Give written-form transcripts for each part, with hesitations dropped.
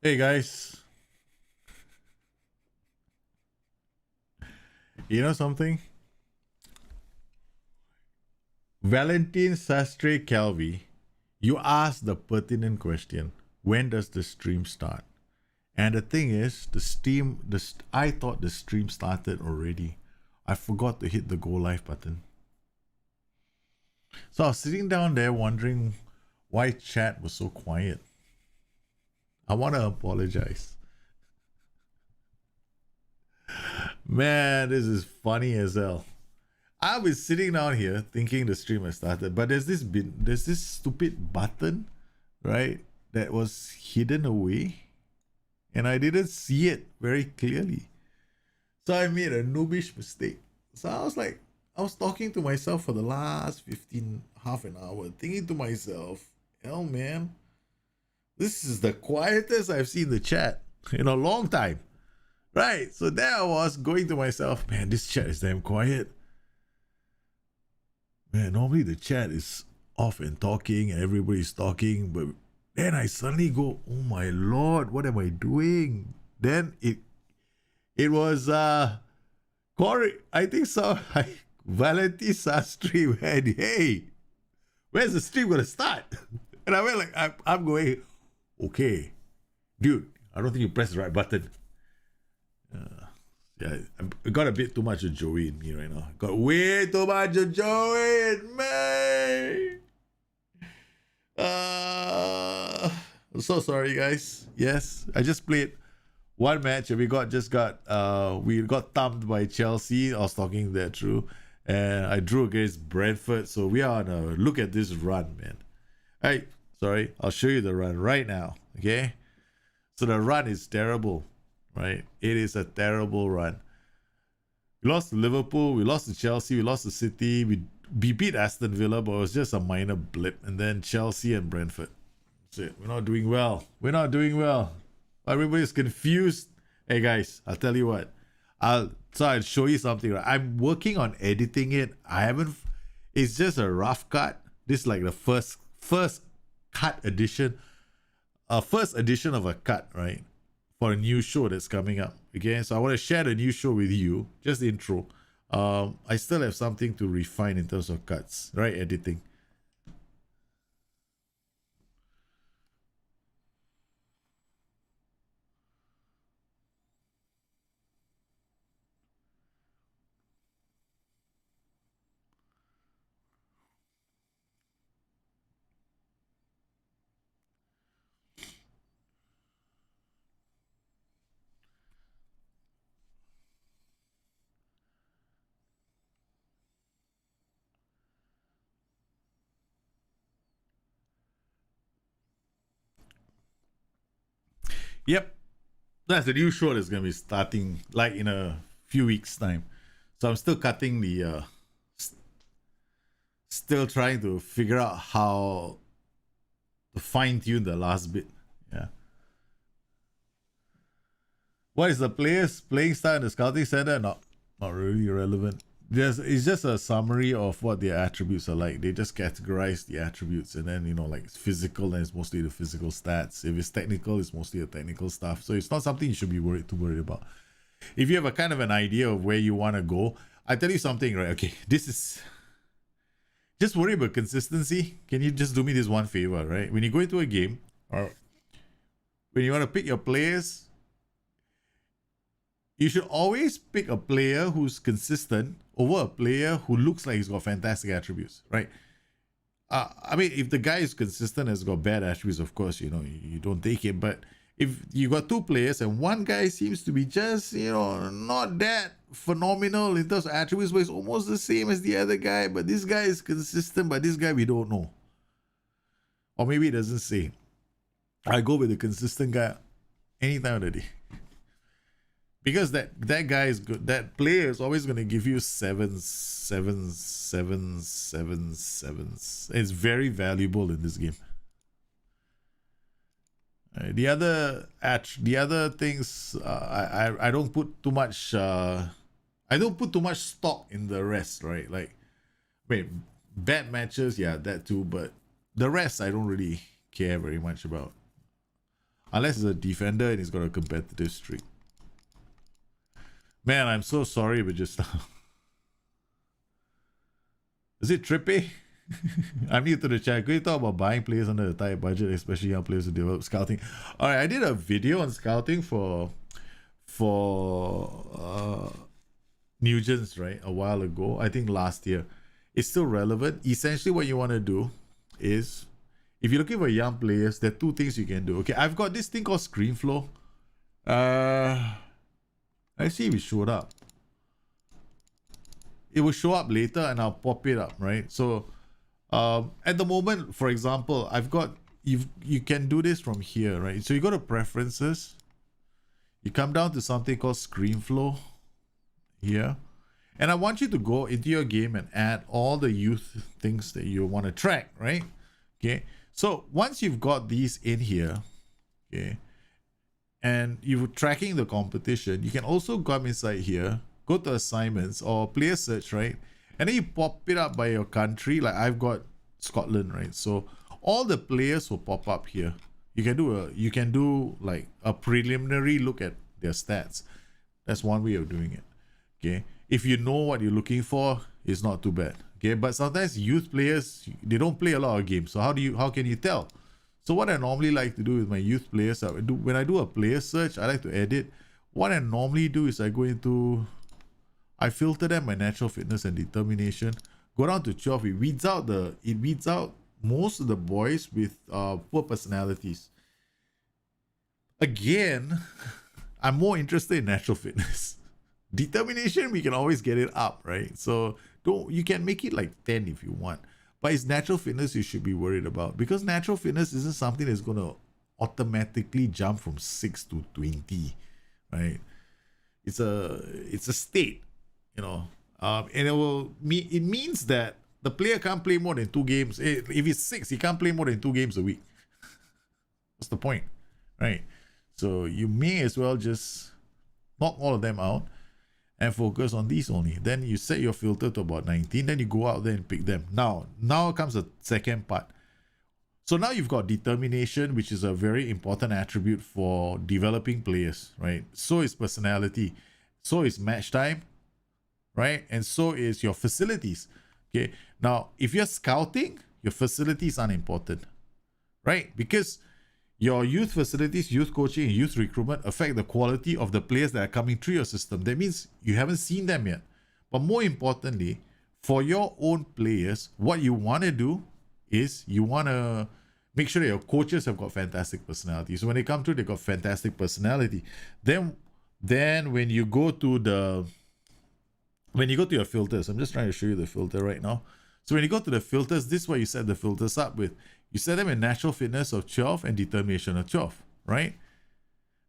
Hey guys, you know something? Valentin Sastre Calvi, you asked the pertinent question: when does the stream start? And the thing is, I thought the stream started already. I forgot to hit the go live button. So I was sitting down there wondering why chat was so quiet. I want to apologize. Man, this is funny as hell. I was sitting down here thinking the stream has started, but there's this stupid button, right, that was hidden away, and I didn't see it very clearly. So I made a noobish mistake. So I was talking to myself for the last half an hour, thinking to myself, hell man, this is the quietest I've seen the chat in a long time. Right. So there I was going to myself, man, this chat is damn quiet. Man, normally the chat is off and talking and everybody's talking, but then I suddenly go, oh my lord, what am I doing? Then it was Corey, I think so. Valentin Sastry went, hey, where's the stream gonna start? And I went like, I'm going, okay, dude, I don't think you pressed the right button. Yeah, I got a bit too much of Joey in me right now. Got way too much of Joey in me. I'm so sorry, guys. Yes, I just played one match and we got thumped by Chelsea. I was talking that through, and I drew against Brentford. So we are on a look at this run, man. Hey, sorry, I'll show you the run right now. Okay, so the run is terrible. Right, it is a terrible run. We lost to Liverpool, we lost to Chelsea, we lost to City, we beat Aston Villa, but it was just a minor blip. And then Chelsea and Brentford. That's it. We're not doing well. We're not doing well. Everybody's confused. Hey guys, I'll tell you what. I'll show you something. Right? I'm working on editing it. I haven't. It's just a rough cut. This is like the first cut edition. First edition of a cut, right? For a new show that's coming up. Okay, so I want to share the new show with you. Just the intro. I still have something to refine in terms of cuts, right? Editing. Yep, that's the new show that's gonna be starting like in a few weeks' time. So I'm still cutting the still trying to figure out how to fine tune the last bit. Yeah. What is the players playing style in the scouting center? Not really relevant. It's just a summary of what their attributes are like. They just categorize the attributes, and then like it's physical, and it's mostly the physical stats. If it's technical, it's mostly the technical stuff. So it's not something you should be worried about. If you have a kind of an idea of where you want to go, I tell you something, right? Okay, this is just worry about consistency. Can you just do me this one favor, right? When you go into a game, or when you want to pick your players, you should always pick a player who's consistent over a player who looks like he's got fantastic attributes, right? I mean, if the guy is consistent has got bad attributes, of course, you don't take him. But if you got two players and one guy seems to be just, not that phenomenal in terms of attributes, but it's almost the same as the other guy, but this guy is consistent, but this guy we don't know. Or maybe it doesn't say. I go with the consistent guy any time of the day. Because that guy is good. That player is always going to give you 7, 7, 7, 7, 7. It's very valuable in this game. The other things, I don't put too much. I don't put too much stock in the rest, right? Like, bad matches, yeah, that too. But the rest, I don't really care very much about. Unless it's a defender and he's got a competitive streak. Man, I'm so sorry, but just now. Is it trippy? I'm new to the chat. Could you talk about buying players under a tight budget, especially young players who develop scouting? All right, I did a video on scouting for Nugents, right, a while ago. I think last year. It's still relevant. Essentially, what you want to do is, if you're looking for young players, there are two things you can do. Okay, I've got this thing called ScreenFlow. Let's see if it showed up. It will show up later and I'll pop it up, right? So at the moment, for example, I've got, you can do this from here, right? So you go to preferences, you come down to something called ScreenFlow here, and I want you to go into your game and add all the youth things that you want to track, right? Okay, so once you've got these in here, okay, and you're tracking the competition, you can also come inside here, go to assignments or player search, right? And then you pop it up by your country. Like I've got Scotland, right? So all the players will pop up here. You can do like a preliminary look at their stats. That's one way of doing it. Okay. If you know what you're looking for, it's not too bad. Okay. But sometimes youth players, they don't play a lot of games. So how can you tell? So what I normally like to do with my youth players, when I do a player search, I like to edit. What I normally do is I filter them by natural fitness and determination. Go down to 12. It weeds out most of the boys with poor personalities. Again, I'm more interested in natural fitness. Determination, we can always get it up, right? So you can make it like 10 if you want. But it's natural fitness you should be worried about, because natural fitness isn't something that's going to automatically jump from 6 to 20, right? It's a state, you know, and it means that the player can't play more than 2 games. If he's 6, he can't play more than 2 games a week. What's the point, right? So you may as well just knock all of them out and focus on these only. Then you set your filter to about 19. Then you go out there and pick them. Now comes the second part. So now you've got determination, which is a very important attribute for developing players, right? So is personality. So is match time, right? And so is your facilities. Okay. Now, if you're scouting, your facilities aren't important, right? Because your youth facilities, youth coaching, and youth recruitment affect the quality of the players that are coming through your system. That means you haven't seen them yet. But more importantly, for your own players, what you want to do is you want to make sure that your coaches have got fantastic personality. So when they come through, they've got fantastic personality. Then when you go to your filters, I'm just trying to show you the filter right now. So when you go to the filters, this is what you set the filters up with. You set them in natural fitness of 12 and determination of 12, right?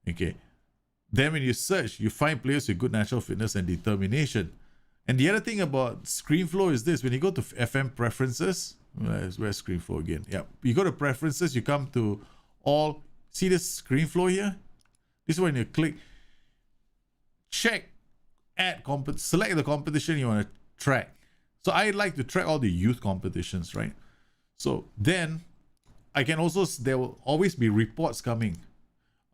Okay. Then when you search, you find players with good natural fitness and determination. And the other thing about ScreenFlow is this. When you go to FM preferences, where's ScreenFlow again? Yeah. You go to preferences, you come to all. See this ScreenFlow here? This is when you click, check, select the competition you want to track. So I like to track all the youth competitions, right? So then I can also, there will always be reports coming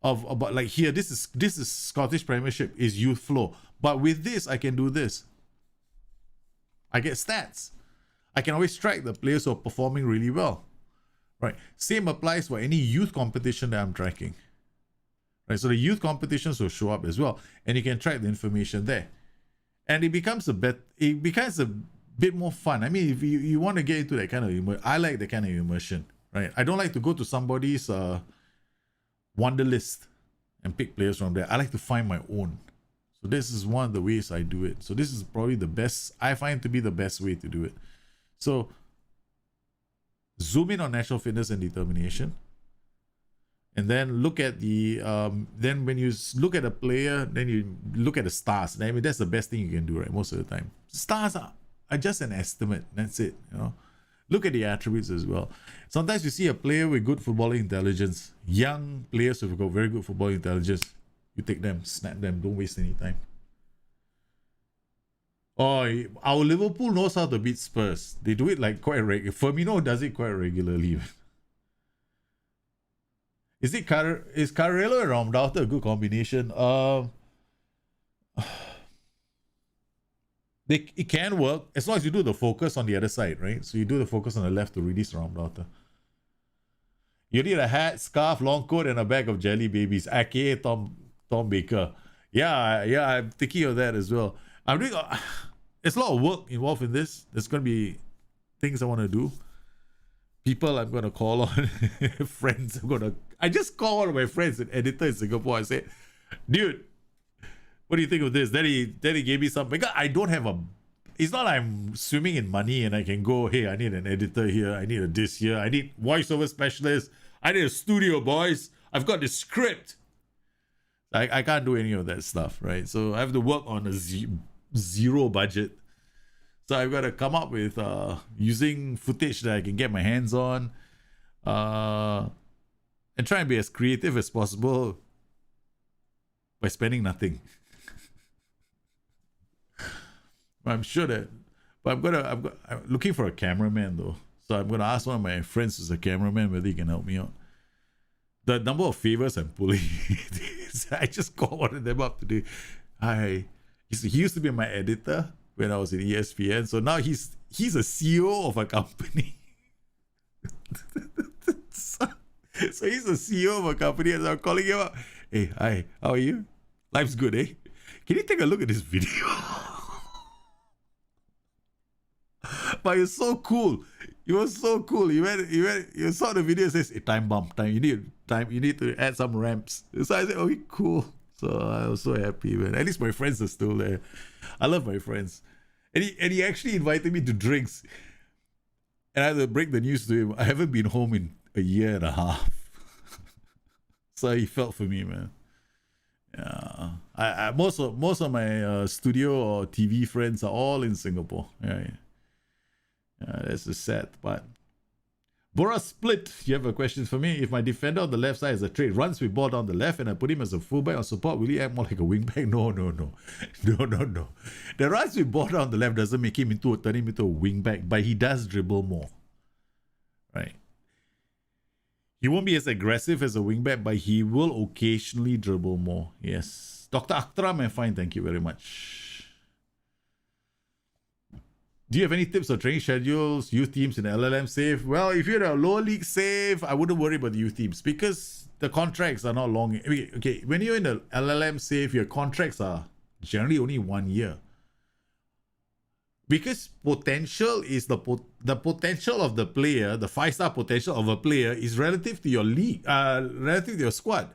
about like here, this is Scottish Premiership, is youth flow. But with this, I can do this. I get stats. I can always track the players who are performing really well, right? Same applies for any youth competition that I'm tracking, right? So the youth competitions will show up as well, and you can track the information there. And it becomes a bit more fun. I mean, if you want to get into that kind of immersion, I like that kind of immersion, right? I don't like to go to somebody's wonder list and pick players from there. I like to find my own. So this is one of the ways I do it. So this is probably the best, I find to be the best way to do it. So zoom in on natural fitness and determination. And then look at the, then when you look at a player, then you look at the stars. I mean, that's the best thing you can do, right? Most of the time. Stars are just an estimate. That's it, you know. Look at the attributes as well. Sometimes you see a player with good footballing intelligence. Young players who've got very good footballing intelligence. You take them, snap them, don't waste any time. Oh, our Liverpool knows how to beat Spurs. They do it like quite regularly. Firmino does it quite regularly. Is Carrello and Ramdauter a good combination? It can work as long as you do the focus on the other side, right? So you do the focus on the left to release Ramdauter. You need a hat, scarf, long coat, and a bag of jelly babies, aka Tom Baker. Yeah, I'm thinking of that as well. I'm doing. There's a lot of work involved in this. There's gonna be things I want to do. People I'm gonna call on, friends. I just call one of my friends, an editor in Singapore. I said, dude, what do you think of this? Then he gave me some, because I don't have it's not like I'm swimming in money and I can go, hey, I need an editor here, I need a this here, I need voiceover specialist, I need a studio, boys. I've got the script. I can't do any of that stuff, right? So I have to work on a zero budget. So I've got to come up with using footage that I can get my hands on, and try and be as creative as possible by spending nothing. I'm sure that, but I'm looking for a cameraman though. So I'm gonna ask one of my friends who's a cameraman whether he can help me out. The number of favors I'm pulling, I just called one of them up today. He used to be my editor when I was in ESPN, so now he's a CEO of a company. So he's a CEO of a company, and I'm calling him up. Hey, hi, how are you? Life's good, eh? Can you take a look at this video? But it's so cool. It was so cool. You saw the video. It says, hey, time bump. You need to add some ramps. So I said, okay, cool. So I was so happy, man. At least my friends are still there. I love my friends. And he actually invited me to drinks. And I had to break the news to him. I haven't been home in a year and a half. So he felt for me, man. Yeah. I most of my studio or TV friends are all in Singapore. Yeah. That's the sad part. Bora Split, you have a question for me? If my defender on the left side is a trade, runs with ball down the left and I put him as a fullback or support, will he act more like a wingback? No. No. The runs with ball down the left doesn't make him turn him into a wingback, but he does dribble more. Right? He won't be as aggressive as a wingback, but he will occasionally dribble more. Yes. Dr. Akhtar, I'm fine, thank you very much. Do you have any tips on training schedules, youth teams in the LLM safe? Well, if you're in a lower league safe, I wouldn't worry about the youth teams because the contracts are not long. Okay, when you're in the LLM safe, your contracts are generally only 1 year. Because potential is the potential of the player, the 5-star potential of a player is relative to your league, relative to your squad.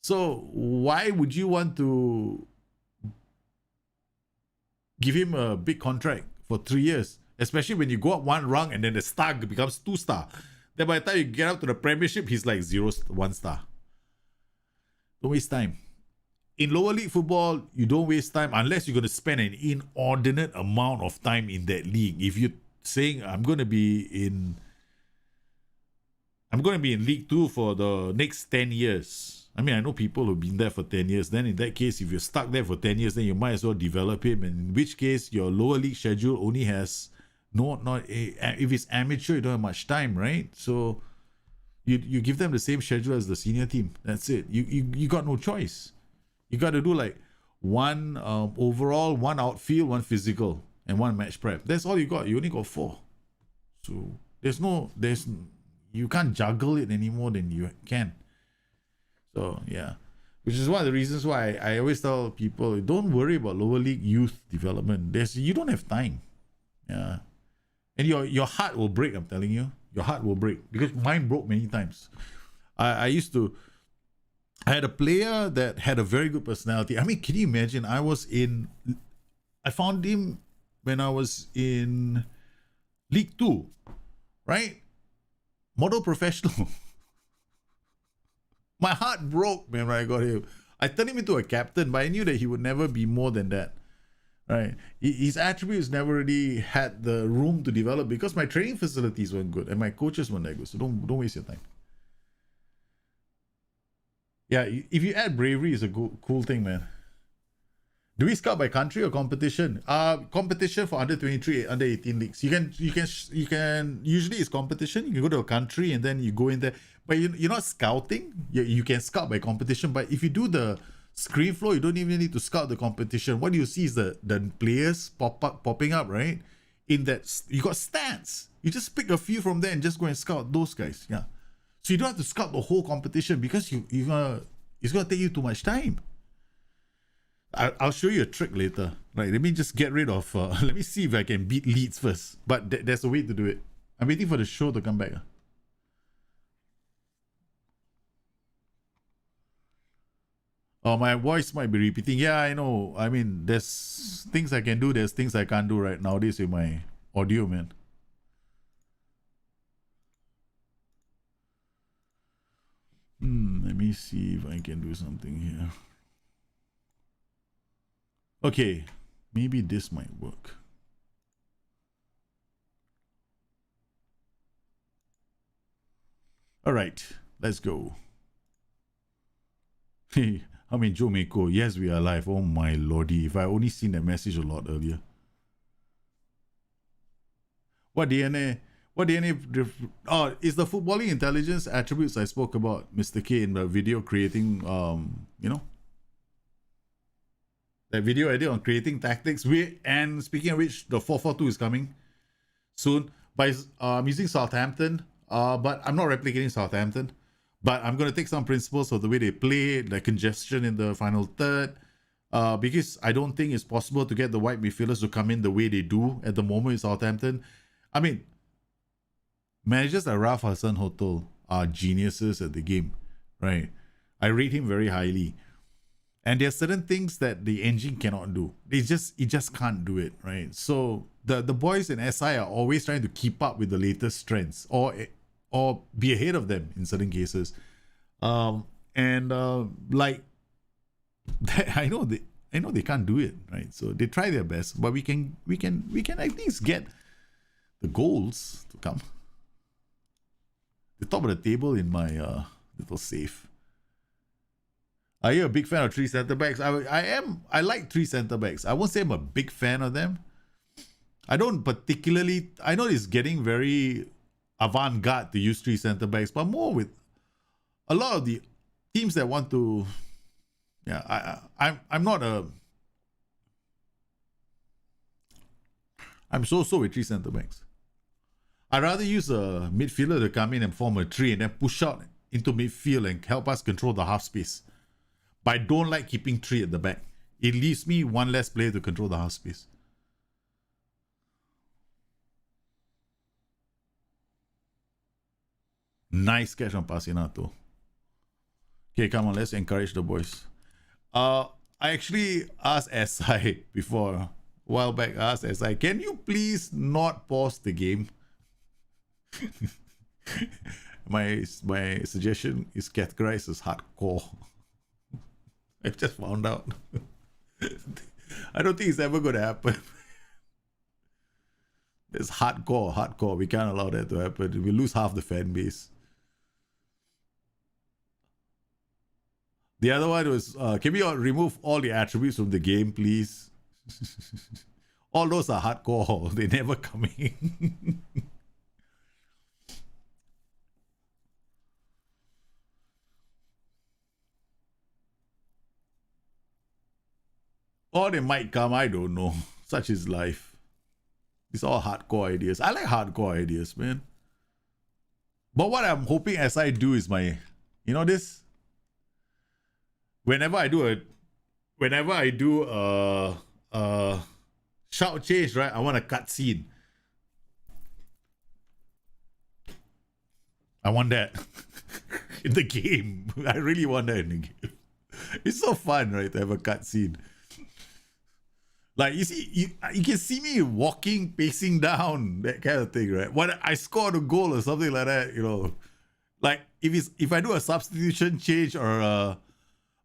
So why would you want to give him a big contract for 3 years, especially when you go up one rung and then the star becomes 2-star. Then by the time you get up to the Premiership, he's like 1 star. Don't waste time. In lower league football, you don't waste time unless you're going to spend an inordinate amount of time in that league. If you're saying I'm going to be in League 2 for the next 10 years. I mean, I know people who've been there for 10 years. Then in that case, if you're stuck there for 10 years, then you might as well develop him. And in which case, your lower league schedule only has if it's amateur, you don't have much time, right? So you give them the same schedule as the senior team. That's it. You got no choice. You got to do like one overall, one outfield, one physical, and one match prep. That's all you got. You only got 4. So you can't juggle it any more than you can. So yeah, which is one of the reasons why I always tell people, don't worry about lower league youth development. You don't have time. Yeah, and your heart will break. I'm telling you, your heart will break because mine broke many times. I had a player that had a very good personality. I mean, can you imagine? I found him when I was in League 2, right? Model professional. My heart broke, man, when I got him. I turned him into a captain, but I knew that he would never be more than that. Right? His attributes never really had the room to develop because my training facilities weren't good and my coaches weren't that good. So don't waste your time. Yeah, if you add bravery, it's a cool thing, man. Do we scout by country or competition? Competition for under 23, under 18 leagues. You can usually it's competition. You can go to a country and then you go in there. But you're not scouting. You can scout by competition, but if you do the screen flow, you don't even need to scout the competition. What you see is the players popping up, right? In that, you got stats. You just pick a few from there and just go and scout those guys. Yeah. So you don't have to scout the whole competition because it's gonna take you too much time. I'll show you a trick later. Right, let me just get rid of, let me see if I can beat Leeds first. But there's a way to do it. I'm waiting for the show to come back. Oh, my voice might be repeating. Yeah, I know. I mean, there's things I can do, there's things I can't do right nowadays with my audio, man. Let me see if I can do something here. Okay, maybe this might work. All right, let's go. Hey, I mean, Joe Mako, yes, we are live. Oh my lordy, if I only seen that message a lot earlier. What DNA? What DNA? Oh, is the footballing intelligence attributes I spoke about, Mr. K, in the video creating, that video I did on creating tactics. And speaking of which, the 4-4-2 is coming soon. But I'm using Southampton, but I'm not replicating Southampton. But I'm going to take some principles of the way they play, the congestion in the final third, because I don't think it's possible to get the white midfielders to come in the way they do at the moment in Southampton. I mean, managers like Ralph Hasenhuttl are geniuses at the game, right? I rate him very highly. And there are certain things that the engine cannot do. It just can't do it, right? So the boys in SI are always trying to keep up with the latest trends or be ahead of them in certain cases. Like I know they can't do it, right? So they try their best, but we can at least get the goals to come. The top of the table in my little safe. Are you a big fan of three centre backs? I am. I like three centre backs. I won't say I'm a big fan of them. I don't particularly. I know it's getting very avant-garde to use three centre backs, but more with a lot of the teams that want to. Yeah, I'm not a. I'm so with three centre backs. I'd rather use a midfielder to come in and form a tree and then push out into midfield and help us control the half space. But I don't like keeping three at the back. It leaves me one less player to control the half space. Nice catch on Pasinato. Okay, come on, let's encourage the boys. I actually asked SI before, a while back, I asked SI, can you please not pause the game? my suggestion is categorized as hardcore. I've just found out. I don't think it's ever going to happen. It's hardcore. We can't allow that to happen. We lose half the fan base. The other one was, can we remove all the attributes from the game, please? All those are hardcore. They never come in. Or they might come, I don't know. Such is life. It's all hardcore ideas. I like hardcore ideas, man. But what I'm hoping as I do is this. Whenever I do a shout change, right? I want a cutscene. I want that in the game. I really want that in the game. It's so fun, right? To have a cutscene. Like, you see, you can see me walking, pacing down, that kind of thing, right? When I scored a goal or something like that, like if I do a substitution change or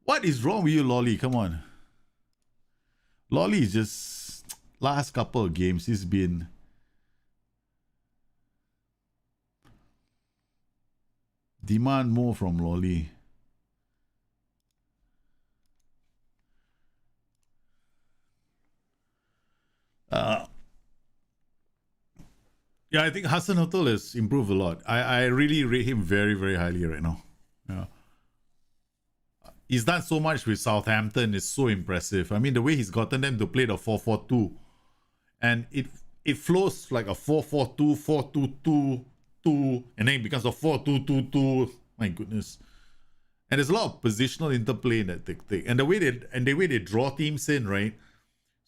what is wrong with you, Lolly? Come on. Lolly is just last couple of games he's been demand more from Lolly. Yeah, I think Hassan Hotel has improved a lot. I really rate him very, very highly right now. Yeah. He's done so much with Southampton. It's so impressive. I mean, the way he's gotten them to play the 4-4-2, and it flows like a 4-4-2, 4-2-2-2, and then it becomes a 4-2-2-2. My goodness. And there's a lot of positional interplay in that thing. And the way they draw teams in, right?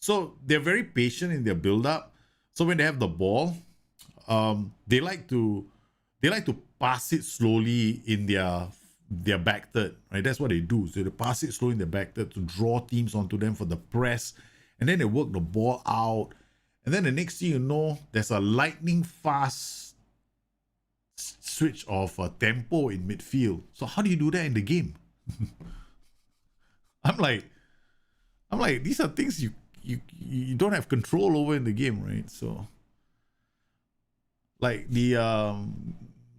So they're very patient in their build-up. So when they have the ball, they like to pass it slowly in their back third, right? That's what they do. So they pass it slowly in their back third to draw teams onto them for the press, and then they work the ball out. And then the next thing you know, there's a lightning fast switch of tempo in midfield. So how do you do that in the game? I'm like, these are things you don't have control over in the game, right? So, like the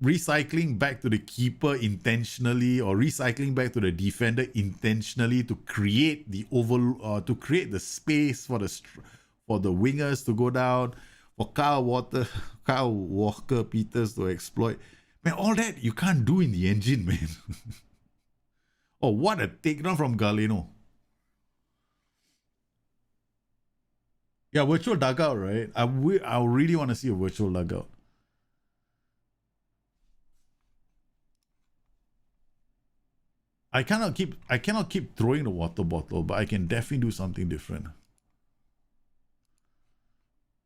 recycling back to the keeper intentionally, or recycling back to the defender intentionally to create the to create the space for the wingers to go down, for Kyle Walker Peters to exploit. Man, all that you can't do in the engine, man. Oh, what a takedown from Galeno. Yeah, virtual dugout, right? I really want to see a virtual dugout. I cannot keep throwing the water bottle, but I can definitely do something different.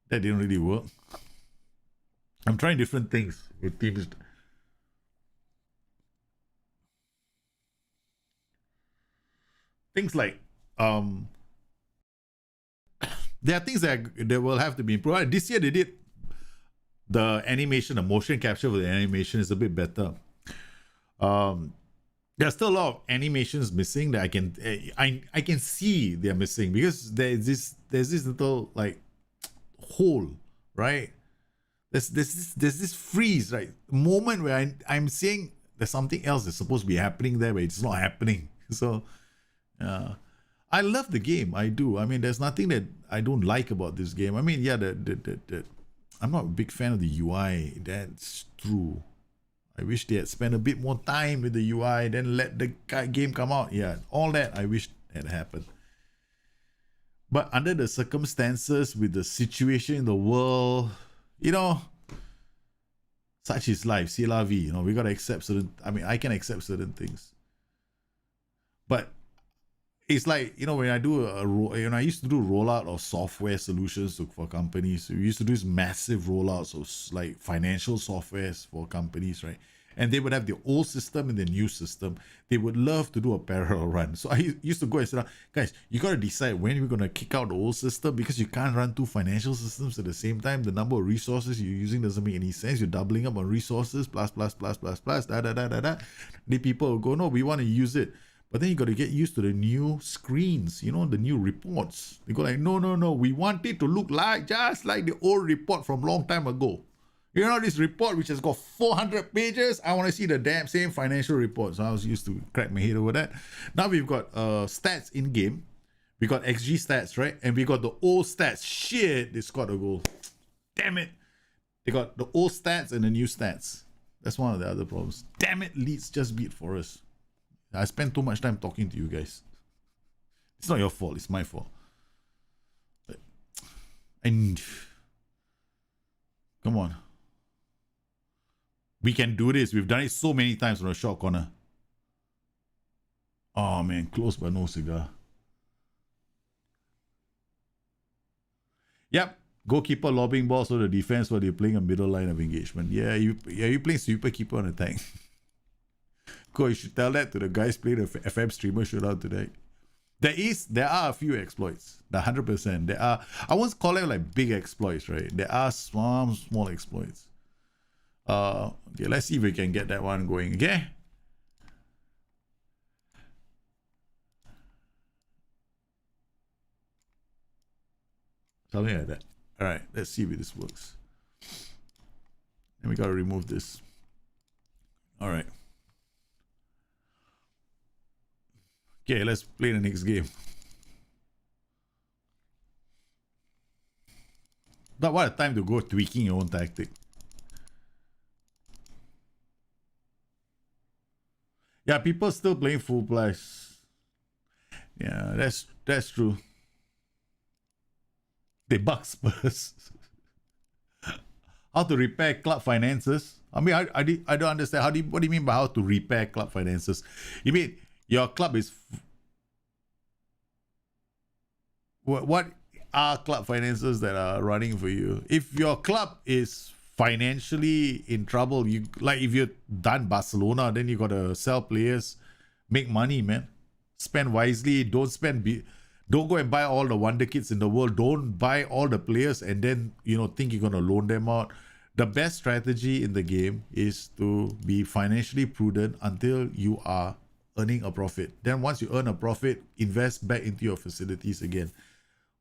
That didn't really work. I'm trying different things with teams. Things like there are things that will have to be improved. This year they did the animation, the motion capture for the animation is a bit better. There's still a lot of animations missing that I can see they're missing, because there's this little like hole, right? There's this freeze, right? Moment where I'm saying there's something else that's supposed to be happening there, but it's not happening. So I love the game. I do. I mean, there's nothing that I don't like about this game. I mean, yeah, I'm not a big fan of the UI. That's true. I wish they had spent a bit more time with the UI, then let the game come out. Yeah, all that I wish had happened. But under the circumstances, with the situation in the world, such is life. C'est la vie. We gotta accept certain. I mean, I can accept certain things, but it's like, when I do I used to do rollout of software solutions for companies. We used to do this massive rollouts of like financial softwares for companies, right? And they would have the old system and the new system. They would love to do a parallel run. So I used to go and say, guys, you got to decide when you're going to kick out the old system, because you can't run two financial systems at the same time. The number of resources you're using doesn't make any sense. You're doubling up on resources, plus, da. The people will go, no, we want to use it. But then you got to get used to the new screens, the new reports. They go like, no, we want it to look like just like the old report from long time ago. This report which has got 400 pages, I want to see the damn same financial report. So I was used to crack my head over that. Now we've got stats in game. We got XG stats, right? And we got the old stats. Shit, they scored a goal. Damn it. They got the old stats and the new stats. That's one of the other problems. Damn it, Leeds just beat Forest. I spent too much time talking to you guys. It's not your fault, it's my fault. And come on. We can do this. We've done it so many times on a short corner. Oh man, close but no cigar. Yep. Goalkeeper lobbing balls to the defense while they're playing a middle line of engagement. Yeah, you're playing sweeper keeper on attack. Cool, you should tell that to the guys playing the FM streamer shootout today. There are a few exploits. The 100%. There are, I won't call them like big exploits, right? There are some small exploits. Okay, let's see if we can get that one going. Okay. Something like that. All right, let's see if this works. And we got to remove this. All right. Okay, let's play the next game. But what a time to go tweaking your own tactic. Yeah, people still playing full price. Yeah, that's true. They buck Spurs. How to repair club finances? I mean, I don't understand. What do you mean by how to repair club finances? You mean your club is what are club finances that are running for you? If your club is financially in trouble, you like if you're done Barcelona, then you gotta sell players, make money, man. Spend wisely. Don't go and buy all the wonder kids in the world. Don't buy all the players and then think you're gonna loan them out. The best strategy in the game is to be financially prudent until you are earning a profit. Then once you earn a profit, invest back into your facilities again.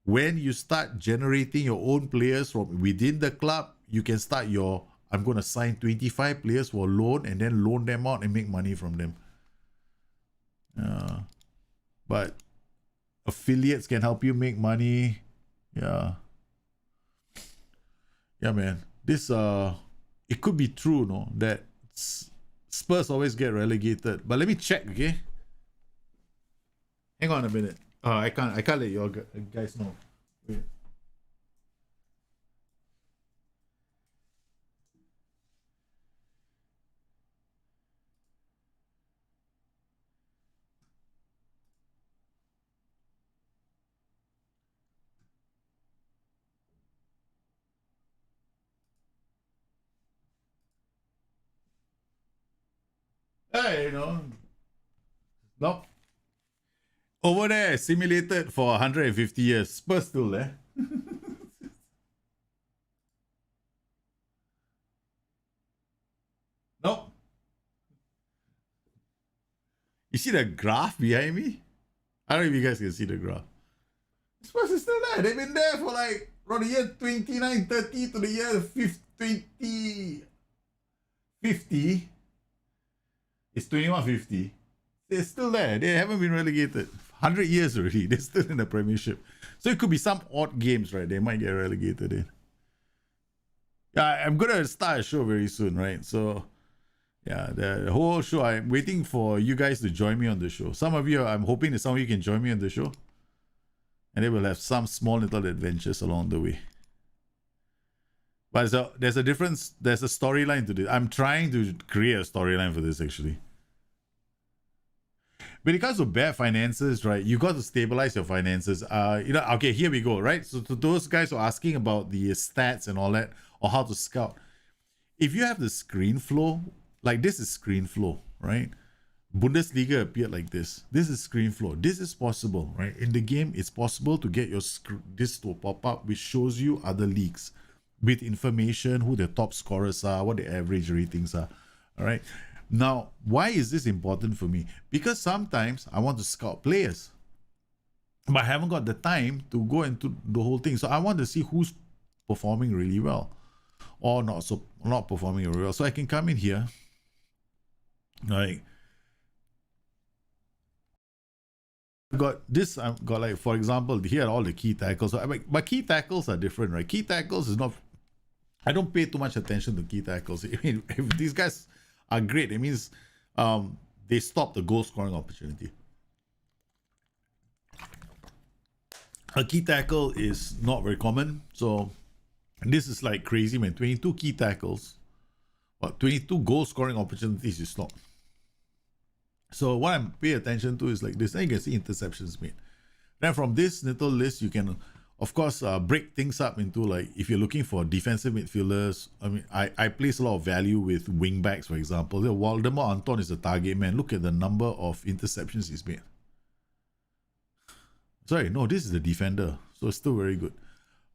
When you start generating your own players from within the club, you can start I'm going to sign 25 players for loan and then loan them out and make money from them. But affiliates can help you make money. Yeah, man. This it could be true, no, that Spurs always get relegated. But let me check, okay? Hang on a minute. I can't let you guys know. Wait. Hey, nope. Over there, simulated for 150 years. Spurs still there. Nope. You see the graph behind me? I don't know if you guys can see the graph. Spurs is still there. They've been there for like from the year 2930 to the year 2050. It's 2150. They're still there. They haven't been relegated. 100 years already. They're still in the Premiership. So it could be some odd games, right? They might get relegated in. Yeah, I'm going to start a show very soon, right? So, yeah, the whole show, I'm waiting for you guys to join me on the show. I'm hoping that some of you can join me on the show. And they will have some small little adventures along the way. But there's a difference. There's a storyline to this. I'm trying to create a storyline for this, actually. When it comes to bad finances, right, you got to stabilize your finances. Okay, here we go, right? So to those guys who are asking about the stats and all that, or how to scout, if you have the screen flow, like this is screen flow, right? Bundesliga appeared like this. This is screen flow. This is possible, right? In the game, it's possible to get this to pop up, which shows you other leagues with information, who the top scorers are, what the average ratings are, all right? Now, why is this important for me? Because sometimes I want to scout players, but I haven't got the time to go into the whole thing. So I want to see who's performing really well or not performing really well. So I can come in here, like, I've got like, for example, here are all the key tackles. But key tackles are different, right? Key tackles is not, I don't pay too much attention to key tackles. I mean, if these guys are great, it means they stop the goal scoring opportunity. A key tackle is not very common, so this is like crazy, man. 22 key tackles, 22 goal scoring opportunities you stop. So what I'm paying attention to is like this. Then you can see interceptions made. Then from this little list, you can, of course, break things up into, like, if you're looking for defensive midfielders. I mean, I place a lot of value with wing backs, for example. Waldemar Anton is a target man. Look at the number of interceptions he's made. Sorry, no, this is the defender, so it's still very good.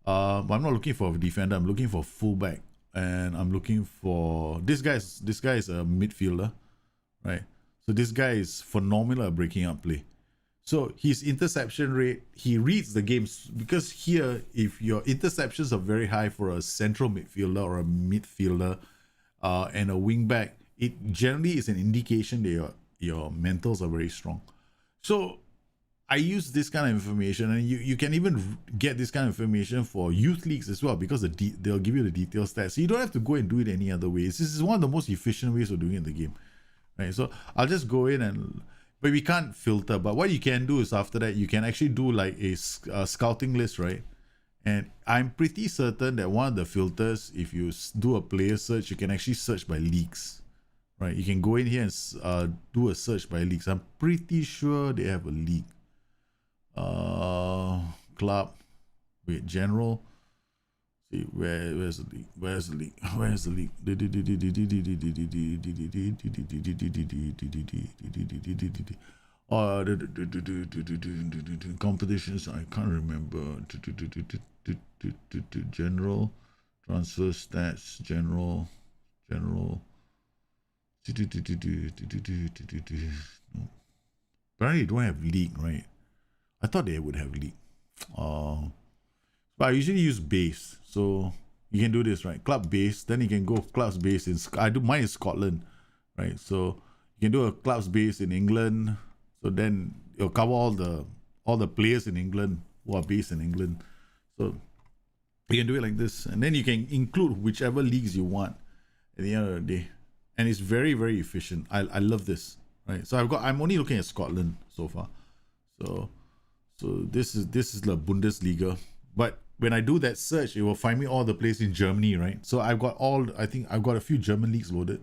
I'm not looking for a defender. I'm looking for fullback, and I'm looking for this guy is a midfielder, right? So this guy is phenomenal at breaking up play. So his interception rate, he reads the games, because here, if your interceptions are very high for a central midfielder or a midfielder and a wing back, it generally is an indication that your mentals are very strong. So I use this kind of information, and you can even get this kind of information for youth leagues as well, because they'll give you the detailed stats. So you don't have to go and do it any other ways. This is one of the most efficient ways of doing it in the game, right? So I'll just go in and, but we can't filter. But what you can do is after that, you can actually do like a scouting list, right? And I'm pretty certain that one of the filters, if you do a player search, you can actually search by leagues, right? You can go in here and do a search by leagues. I'm pretty sure they have a league. Club, wait, general. See, where's the league? Where's the league? Where's the league? Competitions, I can't remember. General, transfer stats, general. Apparently, you don't have league, right? I thought they would have league. But I usually use base, so you can do this, right? Club base, then you can go clubs base in. I do mine in Scotland, right? So you can do a clubs base in England. So then you'll cover all the players in England who are based in England. So you can do it like this, and then you can include whichever leagues you want at the end of the day, and it's very, very efficient. I love this, right? So I'm only looking at Scotland so far. So this is the Bundesliga, but when I do that search, it will find me all the places in Germany, right? So I think I've got a few German leagues loaded.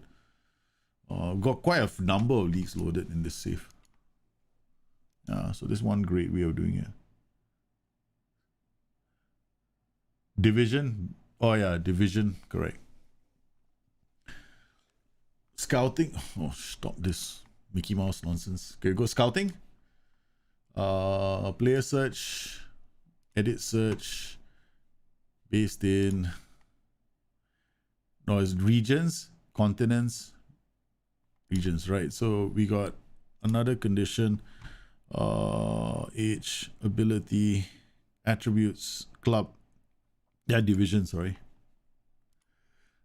I've got quite a number of leagues loaded in this save. So this is one great way of doing it. Division. Oh yeah, division, correct. Scouting. Oh, stop this Mickey Mouse nonsense. Okay, go scouting. Player search, edit search, based in, no, it's regions, continents, regions, right? So we got another condition, age, ability, attributes, club, yeah, division, sorry.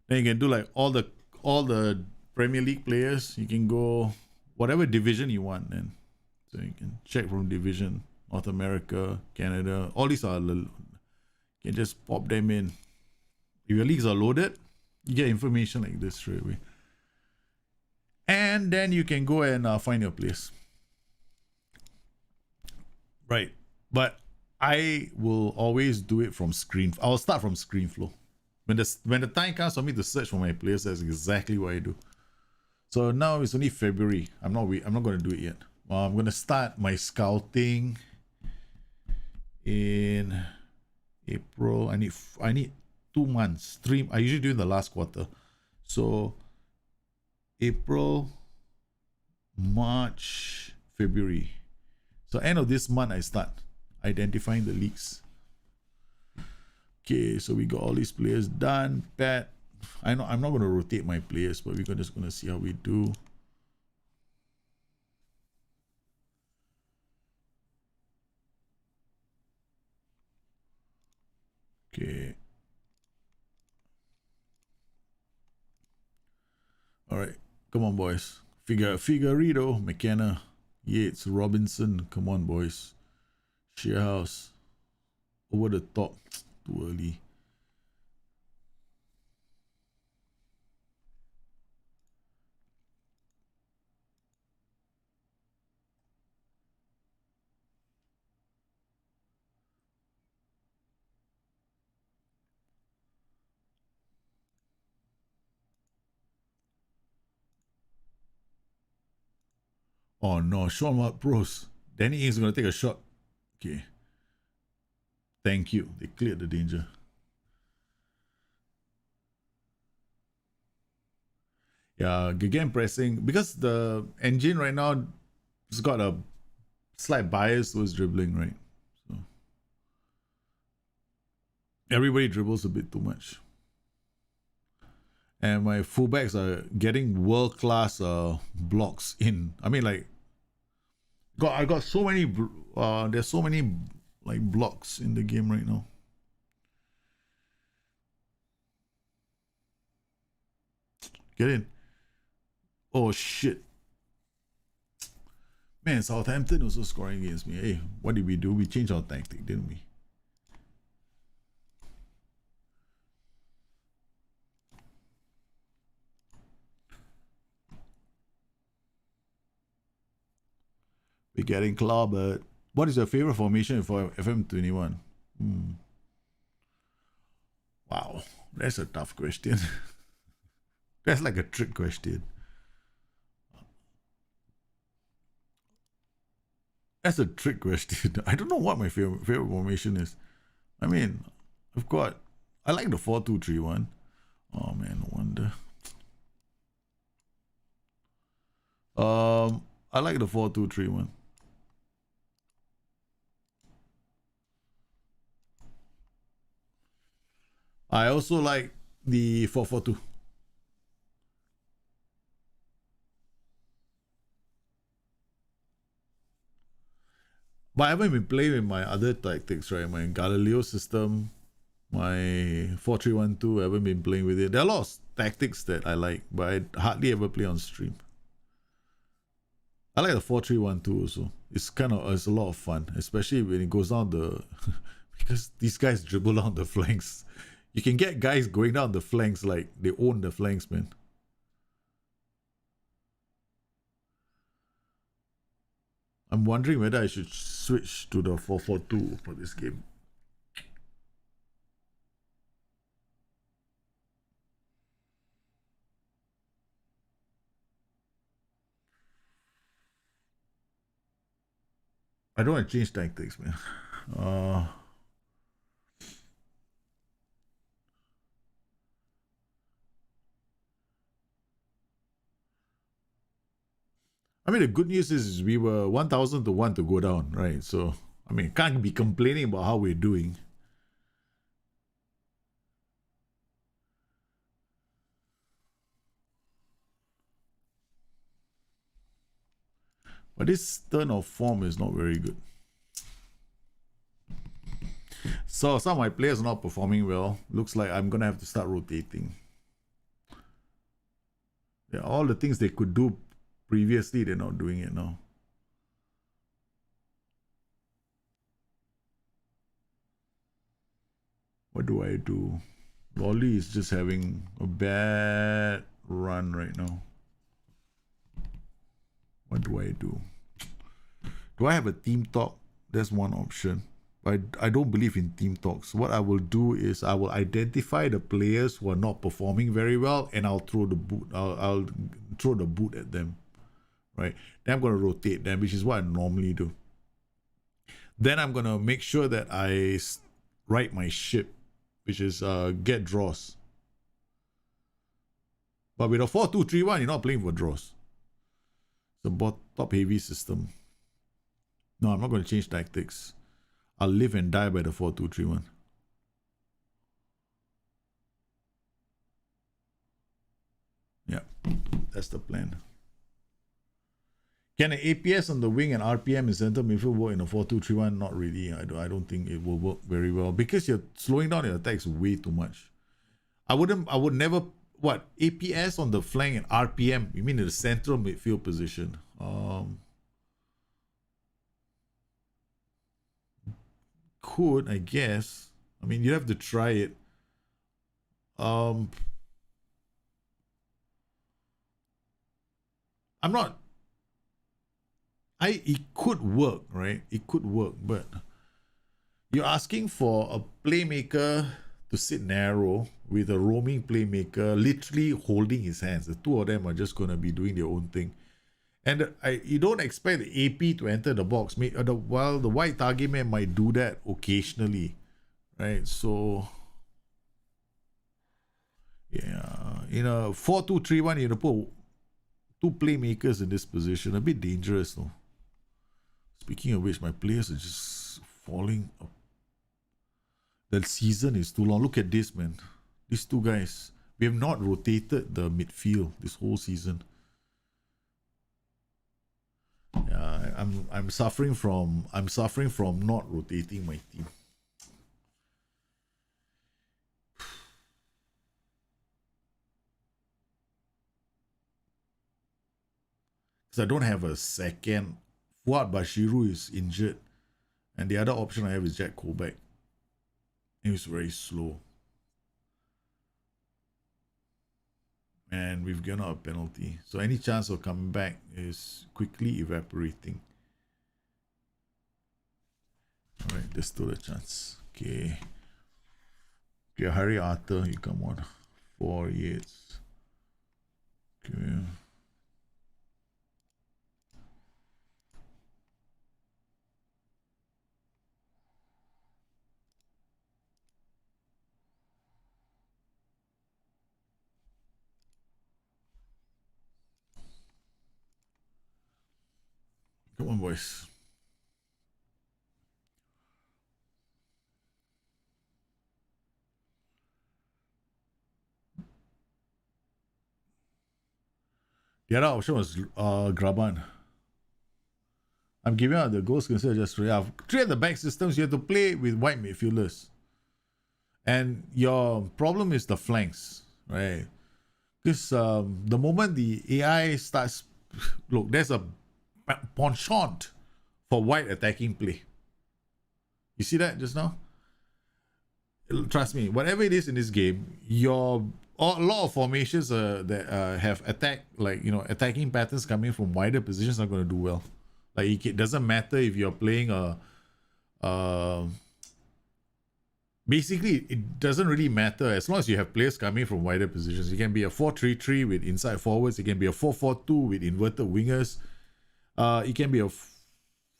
Then you can do like all the Premier League players. You can go whatever division you want then. So you can check from division, North America, Canada. All these are, you can just pop them in. If your leagues are loaded, you get information like this straight away. And then you can go and find your place. Right. But I will always do it from screen. I'll start from screen flow. When the time comes for me to search for my players, that's exactly what I do. So now it's only February. I'm not going to do it yet. I'm going to start my scouting in April. I need 2 months. I usually do in the last quarter. So April, March, February. So end of this month, I start identifying the leagues. Okay, so we got all these players done. Pat, I know I'm not going to rotate my players, but we're just going to see how we do. Okay. All right. Come on, boys. Figueredo, McKenna, Yates, Robinson. Come on, boys. Shearhouse. Over the top. Too early. Oh no, Sean Watt Pros. Danny Ings going to take a shot. Okay. Thank you. They cleared the danger. Yeah, again pressing. Because the engine right now has got a slight bias towards dribbling, right? So everybody dribbles a bit too much. And my fullbacks are getting world-class blocks in. I mean, like, I got so many. There's so many like blocks in the game right now. Get in. Oh shit. Man, Southampton also scoring against me. Hey, what did we do? We changed our tactic, didn't we? We're getting clobbered. What is your favorite formation for FM21? Wow, that's a tough question. That's like a trick question. That's a trick question. I don't know what my favorite formation is. I mean, I like the 4-2-3-1. Oh man, no wonder. I like the 4-2-3-1. I also like the 4-4-2. But I haven't been playing with my other tactics, right? My Galileo system, my 4-3-1-2, I haven't been playing with it. There are a lot of tactics that I like, but I hardly ever play on stream. I like the 4-3-1-2 also. It's a lot of fun, especially when it goes down the because these guys dribble down the flanks. You can get guys going down the flanks like they own the flanks, man. I'm wondering whether I should switch to the 4-4-2 for this game. I don't want to change tactics, man. I mean, the good news is we were 1,000 to 1 to go down, right? So, I mean, can't be complaining about how we're doing. But this turn of form is not very good. So some of my players are not performing well. Looks like I'm going to have to start rotating. Yeah, all the things they could do previously, they're not doing it now. What do I do? Lolly is just having a bad run right now. What do I do? Do I have a team talk? That's one option. But I don't believe in team talks. What I will do is I will identify the players who are not performing very well, and I'll throw the boot. I'll throw the boot at them, right? Then I'm gonna rotate them, which is what I normally do. Then I'm gonna make sure that I right my ship, which is get draws. But with a 4-2-3-1, you're not playing for draws. It's a top heavy system. No, I'm not going to change tactics. I'll live and die by the 4-2-3-1. Yeah, that's the plan. Can an APS on the wing and RPM in center midfield work in a 4-2-3-1? Not really. I don't think it will work very well because you're slowing down your attacks way too much. I would never. What, APS on the flank and RPM? You mean in the central midfield position? Could, I guess. I mean, you have to try it. I'm not. It could work, right? It could work, but you're asking for a playmaker to sit narrow with a roaming playmaker literally holding his hands. The two of them are just going to be doing their own thing. And you don't expect the AP to enter the box. While the white target man might do that occasionally, right? So, yeah, in a 4-2-3-1, you put two playmakers in this position. A bit dangerous, though. Speaking of which, my players are just falling up. The season is too long. Look at this, man. These two guys. We have not rotated the midfield this whole season. Yeah, I'm suffering from not rotating my team. Because I don't have a second. Fuad Bashiru is injured, and the other option I have is Jack Colbeck. He was very slow. And we've given out a penalty. So any chance of coming back is quickly evaporating. All right, there's still a chance. Okay. Okay, hurry, Arthur. You come on. 4 Yates. Okay. Come on, boys. The other option was Graban. I'm giving out the goals consider just three. Three at the back systems, you have to play with wide midfielders. And your problem is the flanks, right? Because the moment the AI starts, look, there's a penchant for wide attacking play. You see that just now? Trust me, whatever it is in this game, a lot of formations that have attacking patterns coming from wider positions are going to do well. Like it doesn't matter if you're playing basically it doesn't really matter as long as you have players coming from wider positions. It can be a 4-3-3 with inside forwards. It can be a 4-4-2 with inverted wingers. It can be a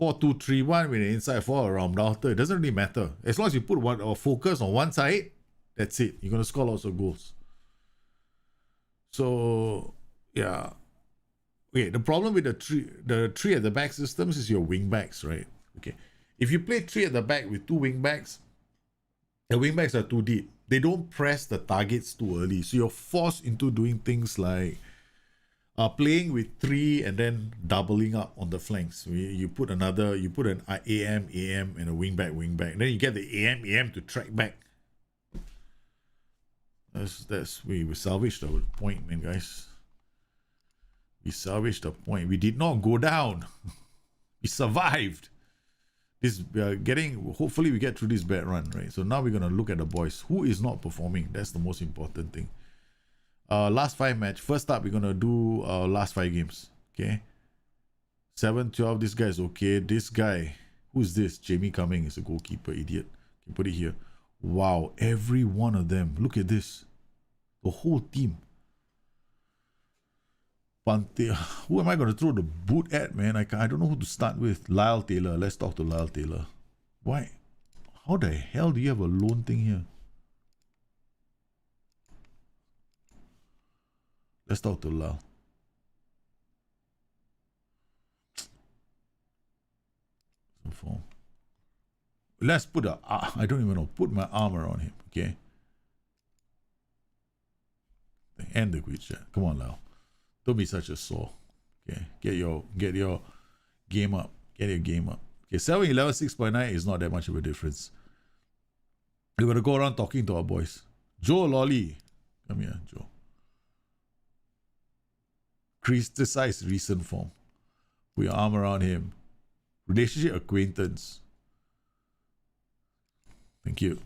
4-2-3-1 with an inside forward around Dalton. It doesn't really matter. As long as you put one or focus on one side, that's it. You're gonna score lots of goals. So yeah. Okay, the problem with the three at the back systems is your wing backs, right? Okay. If you play three at the back with two wing backs, the wing backs are too deep. They don't press the targets too early. So you're forced into doing things like playing with three and then doubling up on the flanks. You put an AM, and a wing back. And then you get the AM to track back. We salvaged the point, man, guys. We salvaged the point. We did not go down. We survived. Hopefully we get through this bad run, right? So now we're gonna look at the boys. Who is not performing? That's the most important thing. Last 5 match. First up, we're gonna do last 5 games. Okay. 7-12. This guy is okay. This guy, who's this? Jamie Cumming is a goalkeeper, idiot. Can put it here. Wow, every one of them. Look at this. The whole team. Pante. Who am I gonna throw the boot at, man? I don't know who to start with. Lyle Taylor. Let's talk to Lyle Taylor. Why? How the hell do you have a loan thing here? Let's talk to Lyle. Let's put I don't even know. Put my armor on him, okay? End the quick chat. Come on, Lyle. Don't be such a sore. Okay, get your game up. Get your game up. Okay, 7-11, 6.9 is not that much of a difference. We're gonna go around talking to our boys. Joe Lolly, come here, Joe. Criticize recent form. Put your arm around him. Relationship acquaintance. Thank you.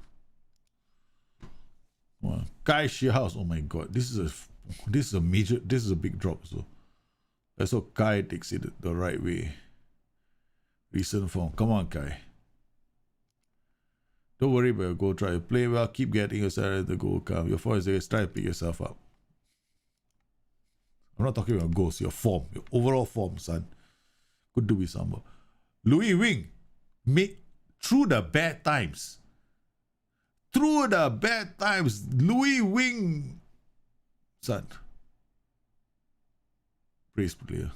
Well, Kai Shearhouse. Oh my god, this is a big drop. So let's hope Kai takes it the right way. Recent form. Come on, Kai. Don't worry about your goal. Try to play well. Keep getting yourself at the goal come. Your form is try to pick yourself up. I'm not talking about goals. Your form, your overall form, son. Could do with some. Louis Wing, through the bad times. Through the bad times, Louis Wing, son. Praise player.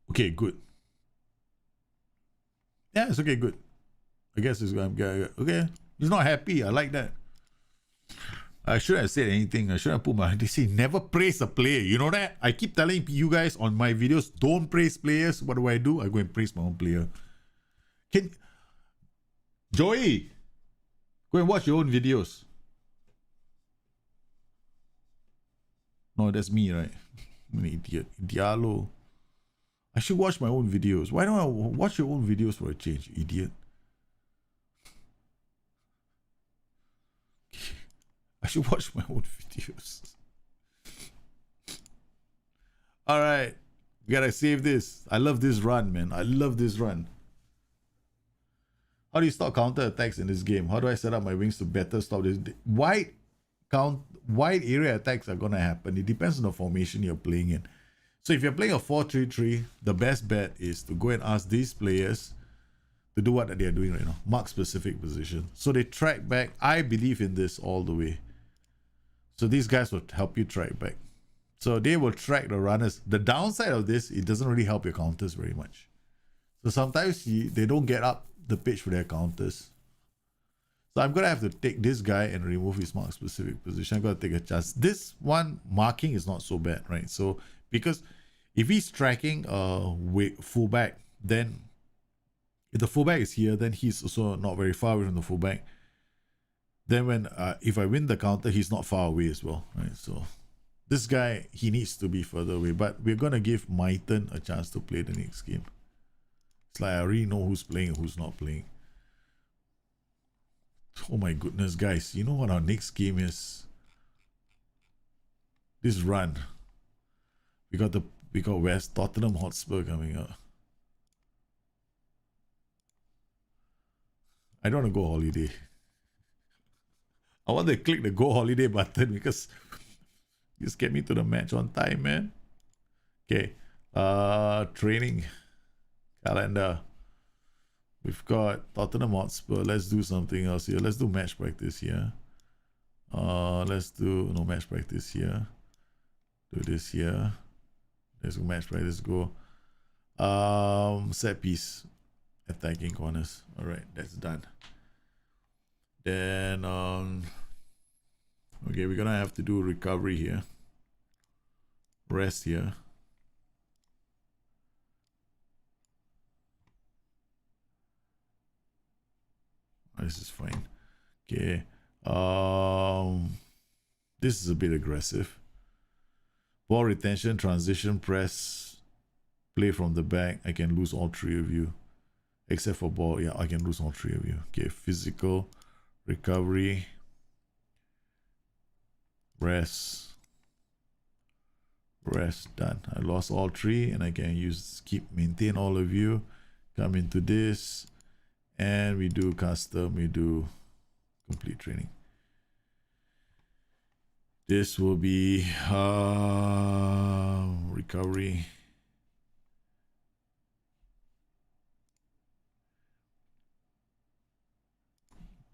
Okay, good. Yeah, it's okay, good. I guess it's okay. He's not happy. I like that. I shouldn't have said anything. I shouldn't have put my. They say never praise a player. You know that? I keep telling you guys on my videos, don't praise players. What do? I go and praise my own player. Joey, go and watch your own videos. No, that's me, right? I'm an idiot. Diallo. I should watch my own videos. Why don't I watch your own videos for a change, you idiot? I should watch my own videos. All right. We gotta save this. I love this run, man. I love this run. How do you stop counter attacks in this game? How do I set up my wings to better stop this? Wide area attacks are gonna happen. It depends on the formation you're playing in. So if you're playing a 4-3-3, the best bet is to go and ask these players to do what they're doing right now. Mark specific position. So they track back. I believe in this all the way. So these guys will help you track back. So they will track the runners. The downside of this, it doesn't really help your counters very much. So sometimes they don't get up the pitch for their counters. So I'm going to have to take this guy and remove his mark specific position. I'm going to take a chance. This one marking is not so bad, right? So because if he's tracking fullback, then if the fullback is here, then he's also not very far away from the fullback. Then when if I win the counter, he's not far away as well, right? So this guy, he needs to be further away. But we're going to give Myton a chance to play the next game. It's like I already know who's playing and who's not playing. Oh my goodness, guys. You know what our next game is? This run. We got West Tottenham Hotspur coming up. I don't want to go holiday. I want to click the go holiday button because just get me to the match on time, man. Okay. Training calendar. We've got Tottenham Hotspur. Let's do something else here. Let's do match practice here. Let's do no match practice here. Do this here. Let's go match practice. Go. Set piece. Attacking corners. Alright, that's done. Then okay, we're gonna have to do recovery here. Rest here. This is fine. Okay. This is a bit aggressive. Ball retention, transition, press, play from the back. I can lose all three of you. Except for ball. Yeah, I can lose all three of you. Okay, physical, recovery, rest, done. I lost all three and I can maintain all of you. Come into this and we do custom, we do complete training. This will be recovery.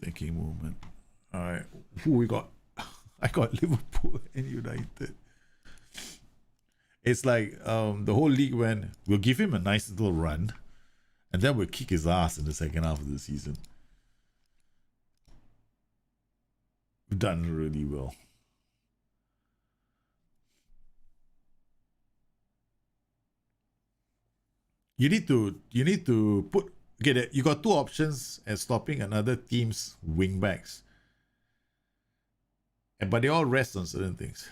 Thinking movement. All right, who we got? I got Liverpool and United. It's like the whole league when we'll give him a nice little run and then we'll kick his ass in the second half of the season. We've done really well. You need to put you got two options at stopping another team's wingbacks. But they all rest on certain things.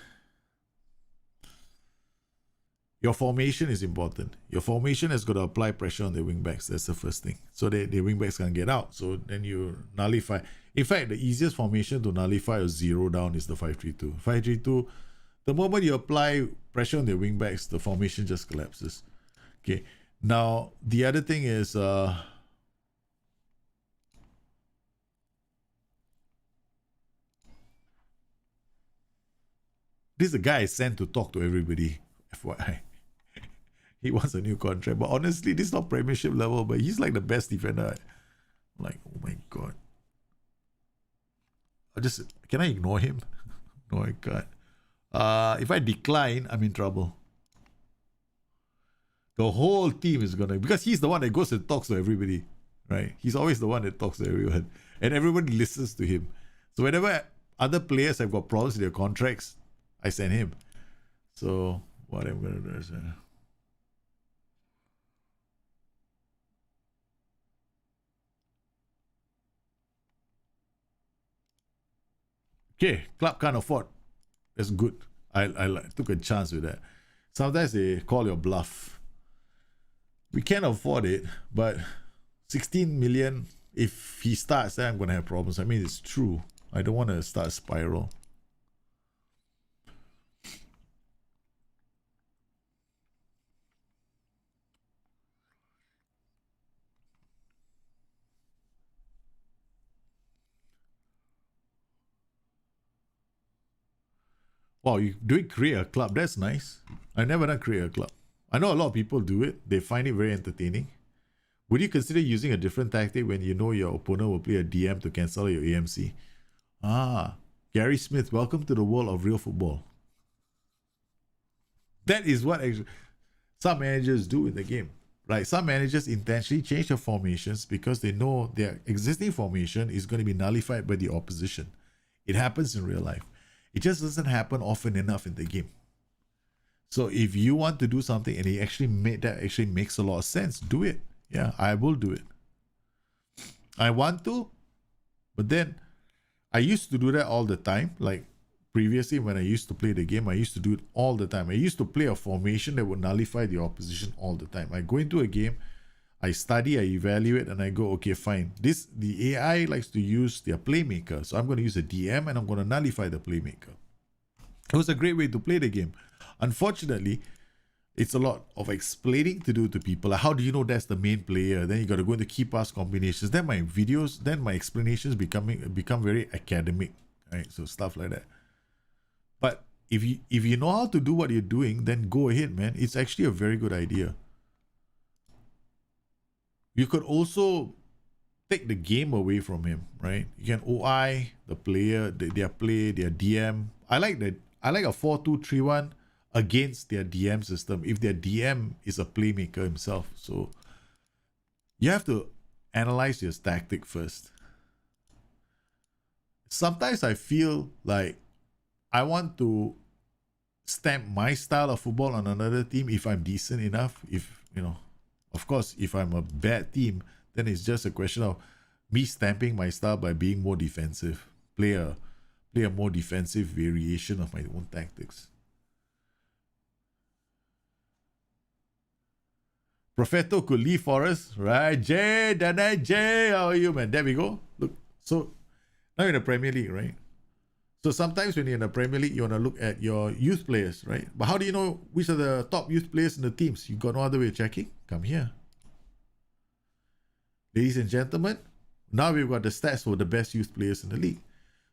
Your formation is important. Your formation has got to apply pressure on the wingbacks. That's the first thing. So the wingbacks can get out. So then you nullify. In fact, the easiest formation to nullify or zero down is the 5-3-2. 5-3-2, the moment you apply pressure on the wingbacks, the formation just collapses. Okay. Now, the other thing is this is the guy I sent to talk to everybody. FYI. He wants a new contract. But honestly, this is not premiership level, but he's like the best defender. I'm like, oh my god. Can I ignore him? No, I can't. If I decline, I'm in trouble. The whole team is gonna, because he's the one that goes and talks to everybody, right? He's always the one that talks to everyone, and everybody listens to him. So whenever other players have got problems with their contracts, I send him. So what I'm gonna do is okay, club can't afford. That's good. I took a chance with that. Sometimes they call your bluff. We can't afford it, but 16 million, if he starts, then I'm going to have problems. I mean, it's true. I don't want to start a spiral. Wow, you do it create a club. That's nice. I never done create a club. I know a lot of people do it. They find it very entertaining. Would you consider using a different tactic when you know your opponent will play a DM to cancel your AMC? Ah, Gary Smith, welcome to the world of real football. That is what actually some managers do in the game. Right? Some managers intentionally change their formations because they know their existing formation is going to be nullified by the opposition. It happens in real life. It just doesn't happen often enough in the game. So if you want to do something and it actually makes a lot of sense, do it. Yeah, I will do it. I want to, but then I used to do that all the time. Like previously when I used to play the game, I used to do it all the time. I used to play a formation that would nullify the opposition all the time. I go into a game, I study, I evaluate, and I go, okay, fine. The AI likes to use their playmaker. So I'm going to use a DM and I'm going to nullify the playmaker. It was a great way to play the game. Unfortunately, it's a lot of explaining to do to people. Like, how do you know that's the main player? Then you got to go into key pass combinations. Then my explanations become very academic, right? So stuff like that. But if you know how to do what you're doing, then go ahead, man. It's actually a very good idea. You could also take the game away from him, right? You can OI the player, their play, their DM. I like a 4-2-3-1 against their DM system if their DM is a playmaker himself. So you have to analyze your tactic first. Sometimes I feel like I want to stamp my style of football on another team if I'm decent enough. If, of course, if I'm a bad team, then it's just a question of me stamping my style by being more defensive. Play a more defensive variation of my own tactics. Profeto could leave for us, right? Jay, how are you, man? There we go. Look, so now you're in the Premier League, right? So sometimes when you're in the Premier League, you want to look at your youth players, right? But how do you know which are the top youth players in the teams? You got no other way of checking? Come here. Ladies and gentlemen, now we've got the stats for the best youth players in the league.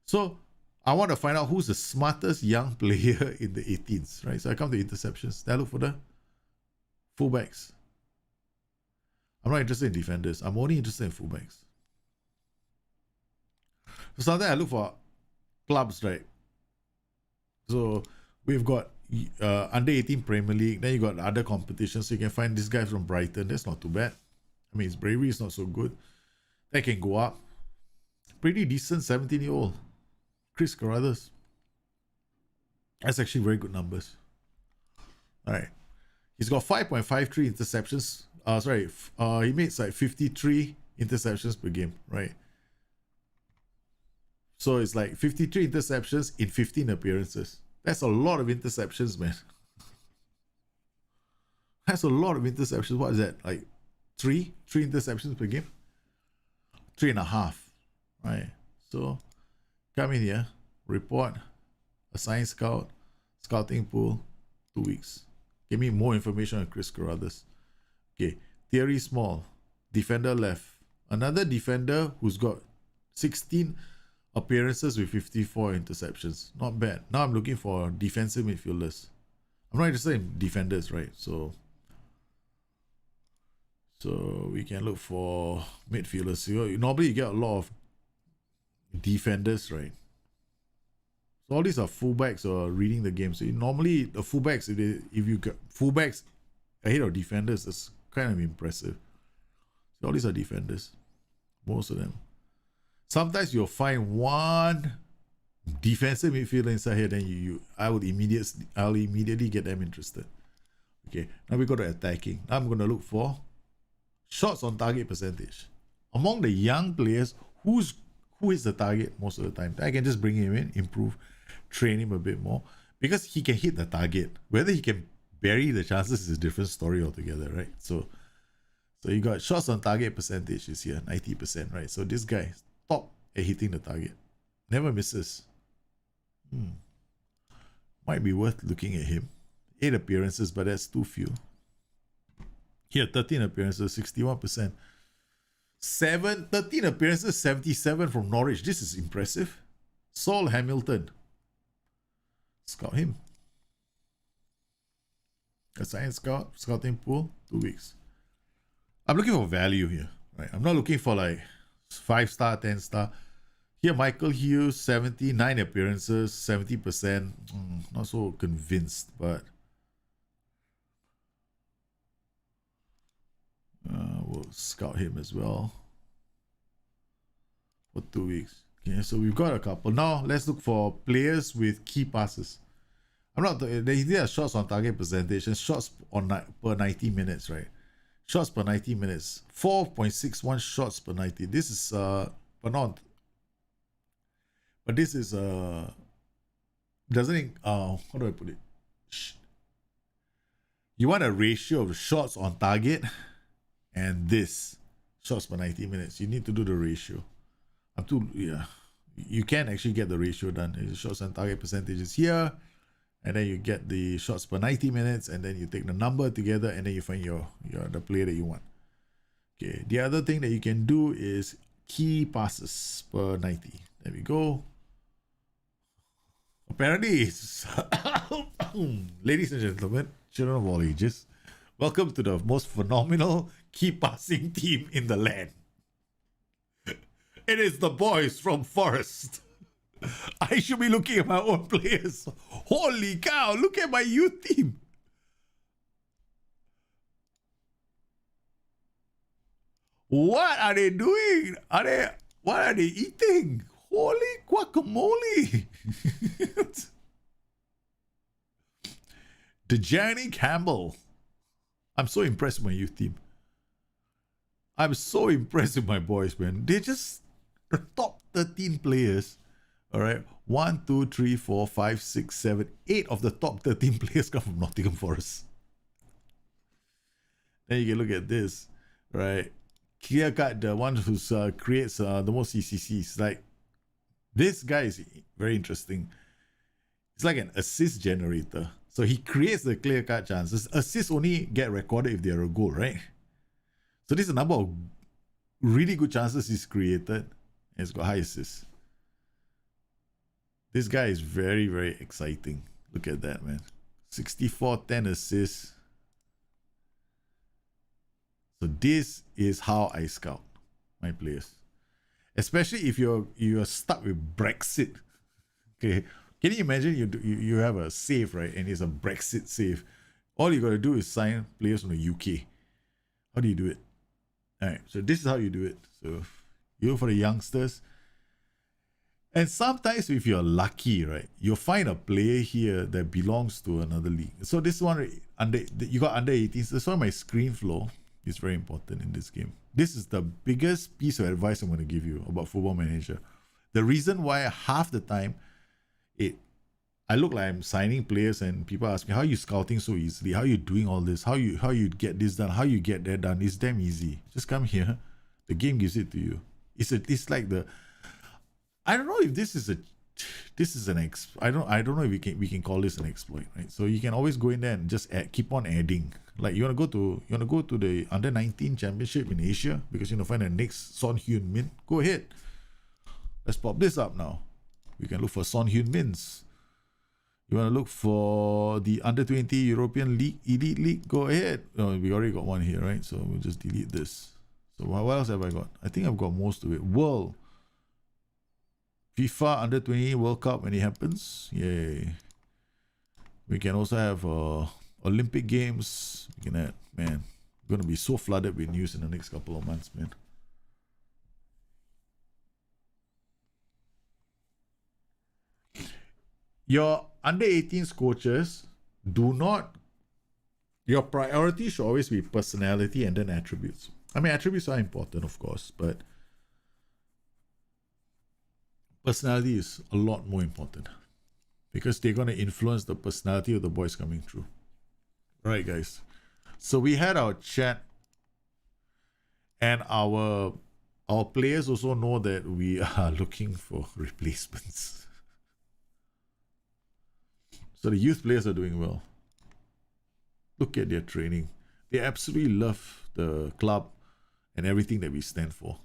So I want to find out who's the smartest young player in the 18s, right? So I come to interceptions. Then I look for the fullbacks. I'm not interested in defenders. I'm only interested in fullbacks. So sometimes I look for clubs, right? So we've got under 18 Premier League. Then you got other competitions. So you can find this guy from Brighton. That's not too bad. I mean, his bravery is not so good. That can go up. Pretty decent 17-year-old. Chris Carruthers. That's actually very good numbers. All right. He's got 5.53 interceptions. He makes like 53 interceptions per game, right? So it's like 53 interceptions in 15 appearances. That's a lot of interceptions, man. That's a lot of interceptions. What is that? Like three interceptions per game? 3.5, right? So come in here, report, assign scout, scouting pool, 2 weeks. Give me more information on Chris Carruthers. Okay, Thierry Small, defender left. Another defender who's got 16 appearances with 54 interceptions. Not bad. Now I'm looking for defensive midfielders. I'm not interested in defenders, right? So we can look for midfielders. Normally you get a lot of defenders, right? So all these are fullbacks or reading the game. So normally the fullbacks, if you get fullbacks ahead of defenders, that's kind of impressive. So all these are defenders, most of them. Sometimes you'll find one defensive midfielder inside here, then I'll immediately get them interested. Okay, now we go to attacking. Now I'm going to look for shots on target percentage. Among the young players, who is the target most of the time? I can just bring him in, improve, train him a bit more, because he can hit the target. Whether he can bury the chances is a different story altogether, right? So you got shots on target percentage is here, 90%, right? So this guy top at hitting the target, never misses. Might be worth looking at him. 8 appearances, but that's too few. Here, 13 appearances, 61%. 13 appearances, 77 from Norwich. This is impressive. Saul Hamilton, Scout him. Assign scout, scouting pool, 2 weeks. I'm looking for value here, right? I'm not looking for like 5-star, 10-star. Here, Michael Hughes, 79 appearances, 70%. Not so convinced, but we'll scout him as well for 2 weeks. Okay, so we've got a couple. Now let's look for players with key passes. I'm not. They are shots on target percentage and shots on per 90 minutes, right? Shots per 90 minutes, 4.61 shots per 90. This is but not. But this is doesn't it, how do I put it? You want a ratio of shots on target and this shots per 90 minutes. You need to do the ratio. You can actually get the ratio done. The shots on target percentages here, and then you get the shots per 90 minutes, and then you take the number together, and then you find your the player that you want. Okay. The other thing that you can do is key passes per 90. There we go. Apparently, ladies and gentlemen, children of all ages, welcome to the most phenomenal key passing team in the land. It is the boys from Forest. I should be looking at my own players. Holy cow, look at my youth team. What are they doing? What are they eating? Holy guacamole. Dejani Campbell. I'm so impressed with my youth team. I'm so impressed with my boys, man. They're just the top 13 players. All right. 1, 2, 3, 4, 5, 6, 7, 8 of the top 13 players come from Nottingham Forest. Then you can look at this, right? Clear cut, the one who creates the most CCCs. Like, this guy is very interesting. It's like an assist generator. So he creates the clear cut chances. Assists only get recorded if they're a goal, right? So this is a number of really good chances he's created. And it's got high assists. This guy is very, very exciting. Look at that, man. 64, 10 assists. So this is how I scout my players. Especially if you're stuck with Brexit. Okay. Can you imagine you have a save, right? And it's a Brexit save. All you got to do is sign players from the UK. How do you do it? All right. So this is how you do it. So you look for the youngsters. And sometimes if you're lucky, right, you'll find a player here that belongs to another league. So this one, you got under 18s. That's why my screen flow is very important in this game. This is the biggest piece of advice I'm going to give you about Football Manager. The reason why half the time I look like I'm signing players and people ask me, how are you scouting so easily? How are you doing all this? How you get this done? How you get that done? It's damn easy. Just come here. The game gives it to you. It's like the... I don't know if this is an I don't know if we can call this an exploit, right? So you can always go in there and just keep on adding. Like you want to go to the under 19 championship in Asia because you want to find the next Son Heung-min. Go ahead. Let's pop this up now. We can look for Son Heung-mins. You want to look for the under 20 European League, Elite League? Go ahead. Oh, we already got one here, right? So we'll just delete this. So what else have I got? I think I've got most of it. World. FIFA under 20 World Cup when it happens. Yay. We can also have Olympic Games. We can add, man, we're going to be so flooded with news in the next couple of months, man. Your under 18s coaches your priority should always be personality and then attributes. I mean, attributes are important, of course, but personality is a lot more important because they're going to influence the personality of the boys coming through. All right, guys. So we had our chat, and our players also know that we are looking for replacements. So the youth players are doing well. Look at their training. They absolutely love the club and everything that we stand for.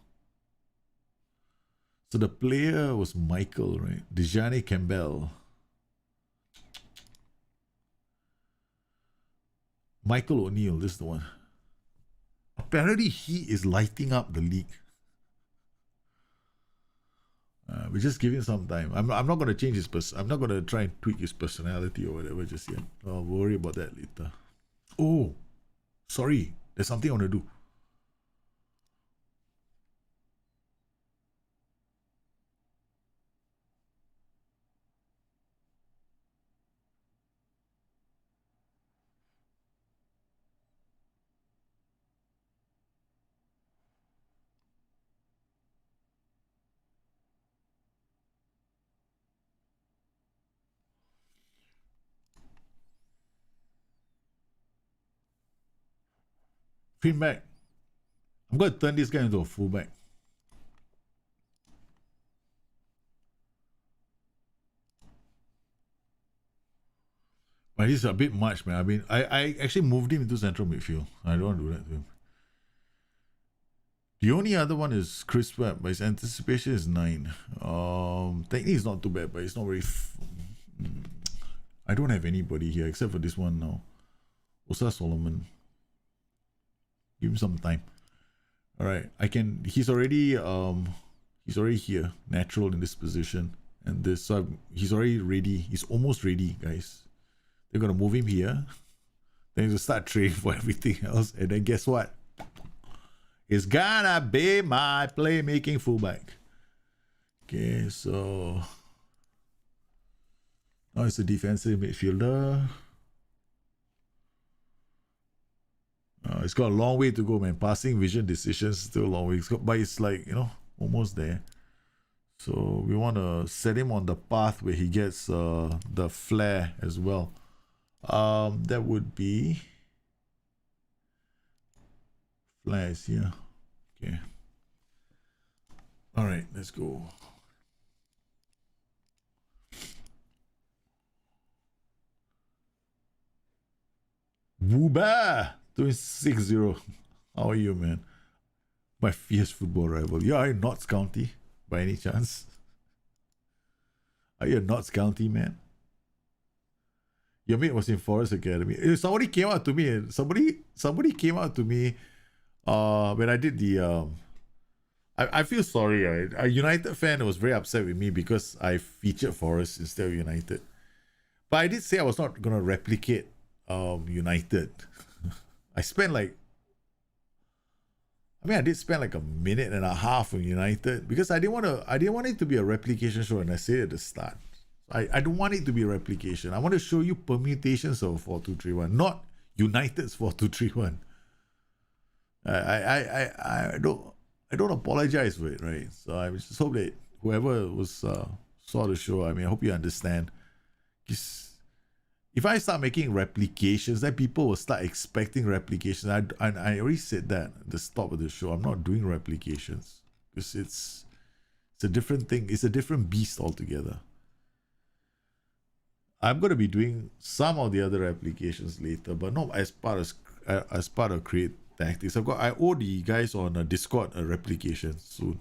So the player was Michael, right? Dejani Campbell. Michael O'Neill, this is the one. Apparently he is lighting up the league. We just give him some time. I'm not going to change his I'm not going to try and tweak his personality or whatever just yet. I'll worry about that later. Oh, sorry. There's something I want to do. Feedback. I'm going to turn this guy into a fullback. But this is a bit much, man. I mean, I actually moved him into central midfield. I don't want to do that to him. The only other one is Chris Webb, but his anticipation is 9. Technically, it's not too bad, but it's not very. I don't have anybody here except for this one now. Osa Solomon. Give him some time. All right, I can. He's already here, natural in this position, and this. So he's already ready. He's almost ready, guys. They're gonna move him here. Then he's gonna start training for everything else, and then guess what? It's gonna be my playmaking fullback. Okay, so now it's a defensive midfielder. It's got a long way to go, man. Passing, vision, decisions, still a long way. But it's like, almost there. So we want to set him on the path where he gets the flair as well. That would be flares here. Okay. All right, let's go. Wooba! Doing 6-0. How are you, man? My fierce football rival. You are in Notts County, by any chance? Are you a Notts County man? Your mate was in Forest Academy. Somebody came out to me. Somebody came out to me when I did the. I feel sorry. Right? A United fan was very upset with me because I featured Forest instead of United. But I did say I was not gonna replicate United. I did spend like a minute and a half on United because I didn't want it to be a replication show, and I said at the start. I don't want it to be a replication. I want to show you permutations of 4-2-3-1, not United's 4-2-3-1. I don't apologize for it, right? So I just hope that whoever saw the show, I hope you understand. If I start making replications, then people will start expecting replications. I already said that at the start of the show. I'm not doing replications because it's a different thing. It's a different beast altogether. I'm going to be doing some of the other replications later, but not as part of Create Tactics. I owe the guys on Discord a replication soon.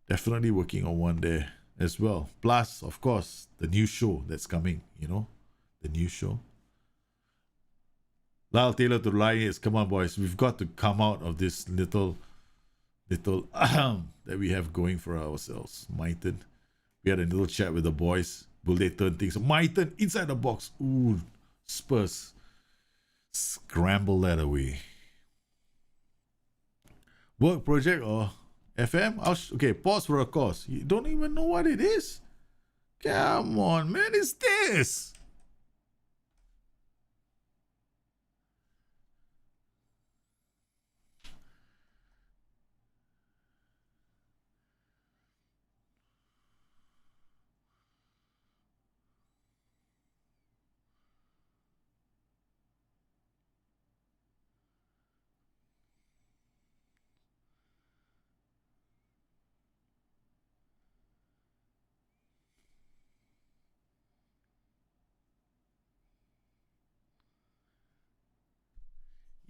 Definitely working on one there as well. Plus, of course, the new show that's coming. The new show. Lyle Taylor to Lions. Come on, boys. We've got to come out of this little that we have going for ourselves. Myton. We had a little chat with the boys. Will they turn things? Myton inside the box. Ooh, Spurs. Scramble that away. Work project or FM? Okay, pause for a cause. You don't even know what it is? Come on, man. It's this.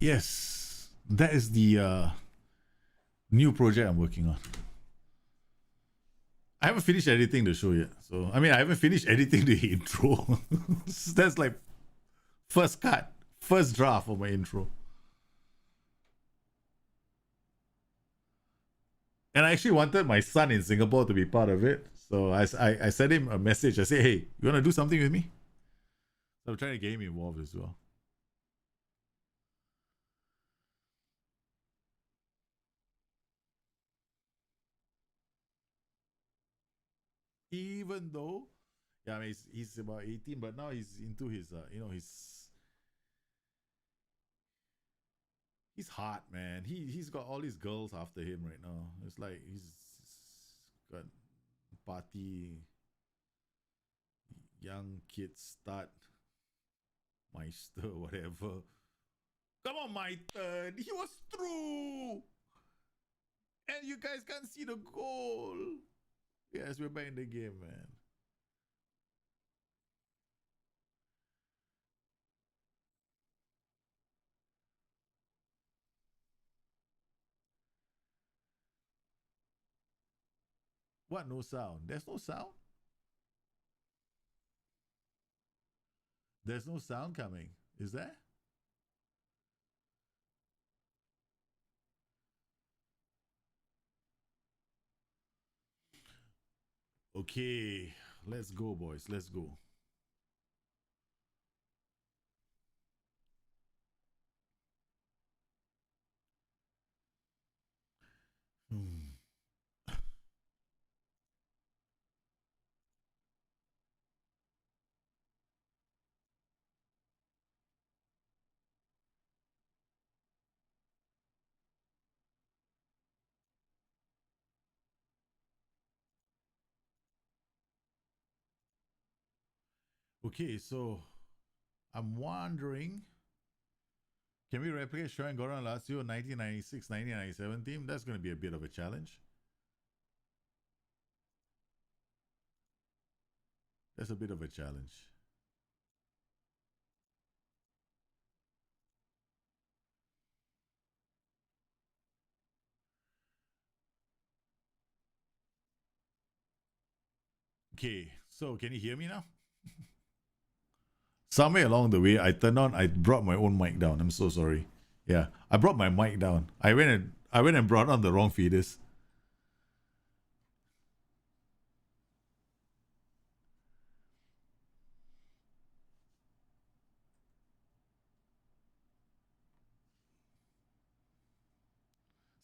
Yes, that is the new project I'm working on. I haven't finished editing the show yet. So, I haven't finished editing the intro. That's like first cut. First draft of my intro. And I actually wanted my son in Singapore to be part of it. So I sent him a message. I said, hey, you want to do something with me? So I'm trying to get him involved as well. Even though, yeah, I mean, he's about 18, but now he's into his, he's hot, man. He's got all these girls after him right now. It's like he's got party, young kids start, Meister, whatever. Come on, my turn. He was through. And you guys can't see the goal. Yes, we're back in the game, man. What? No sound? There's no sound? There's no sound coming. Is there? Okay. Let's go, boys. Let's go. Okay, so I'm wondering, can we replicate Shaw and Goran Lazio 1996-1997 team? That's going to be a bit of a challenge. That's a bit of a challenge. Okay, so can you hear me now? Somewhere along the way, I brought my own mic down. I'm so sorry. Yeah, I brought my mic down. I went and brought on the wrong feeders.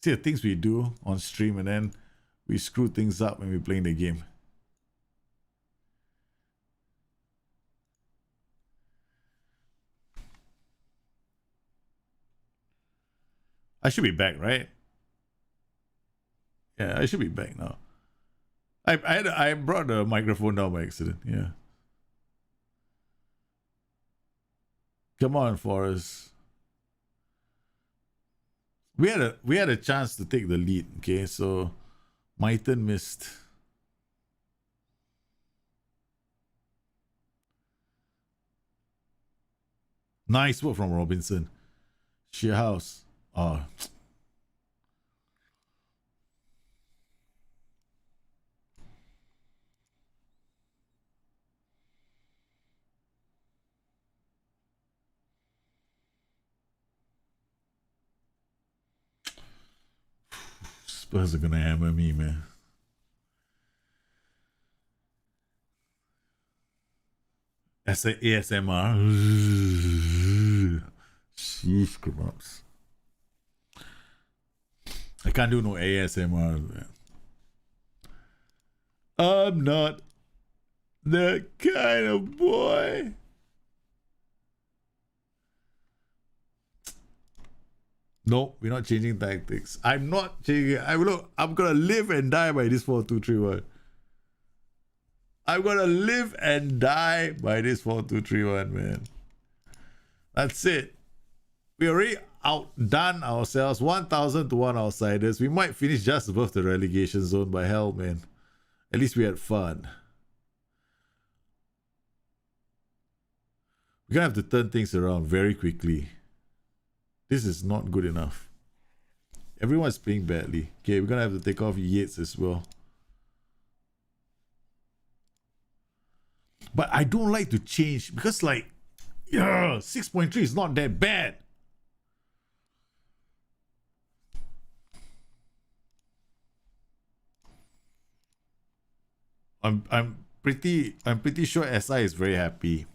See the things we do on stream, and then we screw things up when we're playing the game. I should be back, right? Yeah, I should be back now. I brought the microphone down by accident. Yeah. Come on, Forrest. We had a chance to take the lead. Okay, so Maiten missed. Nice work from Robinson. Sheer house. Oh. Spurs are gonna hammer me, man. ASMR. Sheesh, kebabs. I can't do no ASMR, man. I'm not that kind of boy. No, we're not changing tactics. I'm not changing. I'm gonna live and die by this 4-2-3-1. I'm gonna live and die by this 4-2-3-1, man. That's it. We already outdone ourselves. 1,000 to 1 outsiders. We might finish just above the relegation zone, by hell, man. At least we had fun. We're gonna have to turn things around very quickly. This is not good enough. Everyone's playing badly. Okay, we're gonna have to take off Yates as well. But I don't like to change because, like, Yeah, 6.3 is not that bad. I'm pretty sure SI is very happy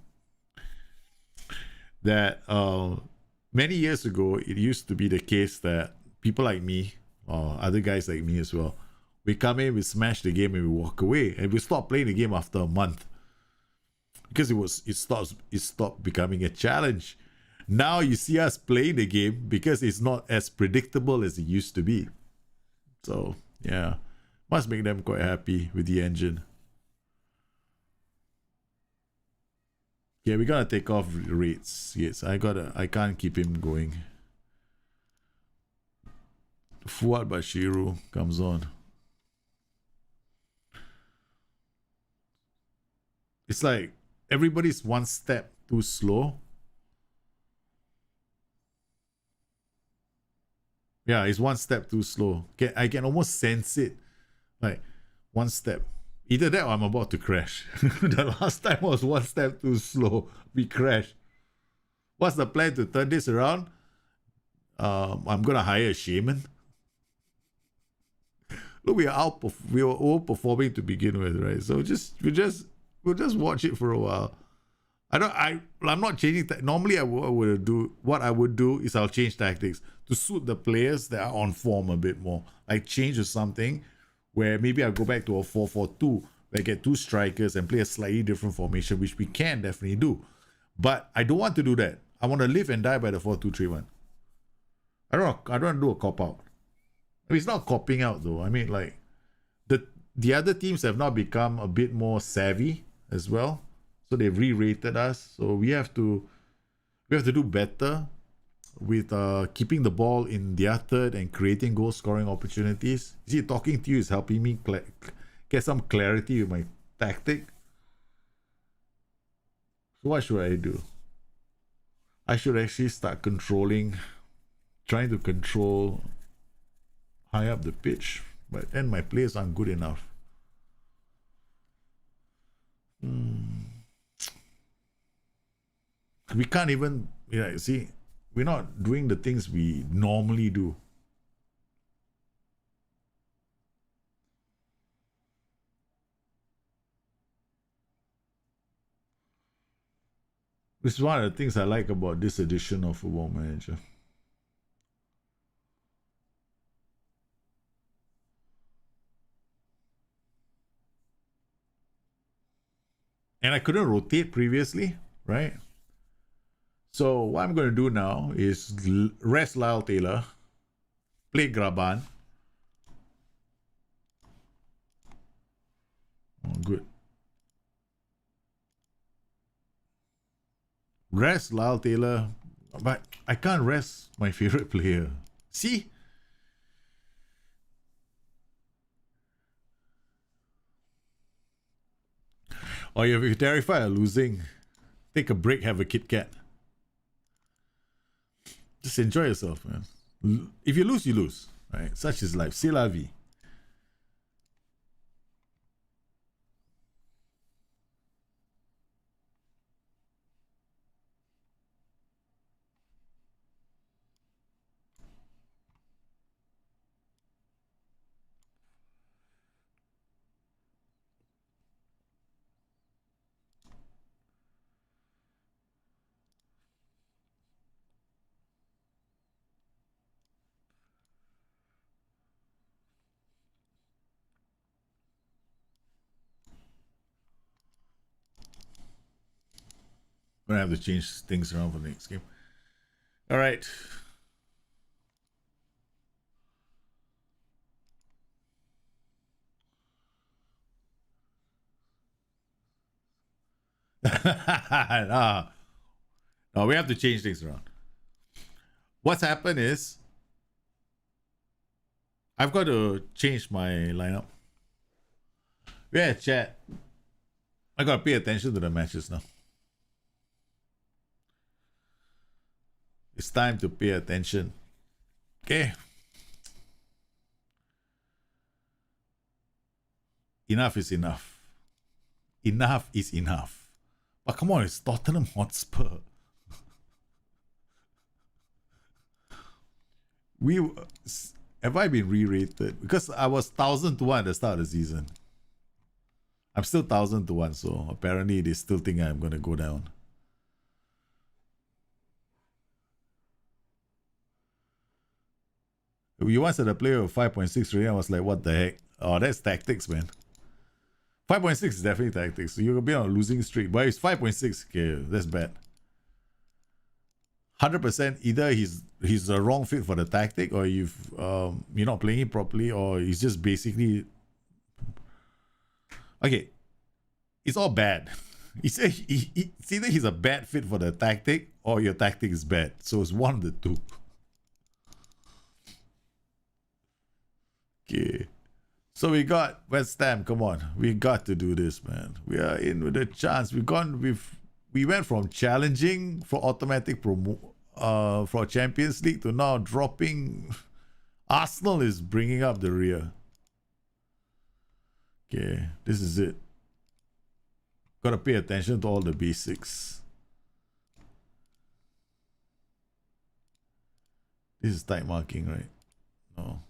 that many years ago it used to be the case that people like me or other guys like me as well, we come in, we smash the game, and we walk away, and we stop playing the game after a month because it stopped becoming a challenge. Now you see us playing the game because it's not as predictable as it used to be. So yeah, must make them quite happy with the engine. Yeah, we gotta take off rates. Yes, I can't keep him going. Fuad Bashiru comes on. It's like everybody's one step too slow. Yeah, it's one step too slow. I can almost sense it. Like one step. Either that or I'm about to crash. The last time was one step too slow. We crashed. What's the plan to turn this around? I'm gonna hire a shaman. Look, we were overperforming to begin with, right? So we'll just watch it for a while. I'm not changing. Normally, what I would do is I'll change tactics to suit the players that are on form a bit more. Like change to something where maybe I'll go back to a 4-4-2, where I get two strikers and play a slightly different formation, which we can definitely do. But I don't want to do that. I want to live and die by the 4-2-3-1. I don't want to do a cop out. I mean, it's not copping out though. I mean, like the other teams have now become a bit more savvy as well. So they've re-rated us. So we have to do better with keeping the ball in their third and creating goal scoring opportunities. You see, talking to you is helping me get some clarity with my tactic. So what should I do? I should actually start trying to control high up the pitch, but then my players aren't good enough. We can't even, see, we're not doing the things we normally do. This is one of the things I like about this edition of Football Manager. And I couldn't rotate previously, right? So what I'm going to do now is rest Lyle Taylor, play Graban. Oh, good. Rest Lyle Taylor, but I can't rest my favorite player. See? Or if you're terrified of losing, take a break, have a Kit Kat. Just enjoy yourself, man. If you lose, you lose. Right? Such is life. C'est la vie. I'm gonna have to change things around for the next game. All right. No, we have to change things around. What's happened is I've got to change my lineup. Yeah, chat. I gotta pay attention to the matches now. It's time to pay attention. Okay. Enough is enough. Enough is enough. But come on, it's Tottenham Hotspur. We have I been re-rated? Because I was 1,000 to 1 at the start of the season. I'm still 1,000 to 1, so apparently they still think I'm gonna go down. You once had a player of 5.6 rating, I was like, what the heck? Oh, that's tactics, man. 5.6 is definitely tactics. So you're be on a losing streak, but it's 5.6. Okay, that's bad. 100% either he's the wrong fit for the tactic, or you're not playing it properly, or he's just basically okay. It's all bad. It's either he's a bad fit for the tactic, or your tactic is bad. So it's one of the two. Okay. So we got West Ham. Come on, we got to do this, man. We are in with a chance. We went from challenging for automatic for Champions League to now dropping. Arsenal is bringing up the rear. Okay, this is it. Gotta pay attention to all the basics. This is tight marking, right? No.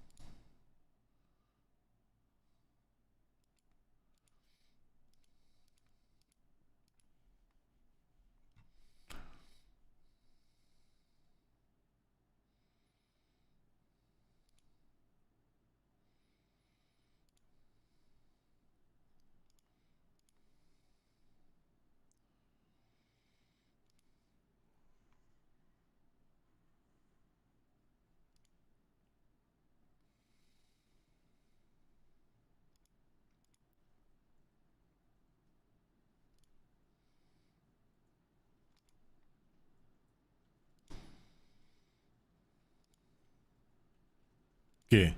Okay.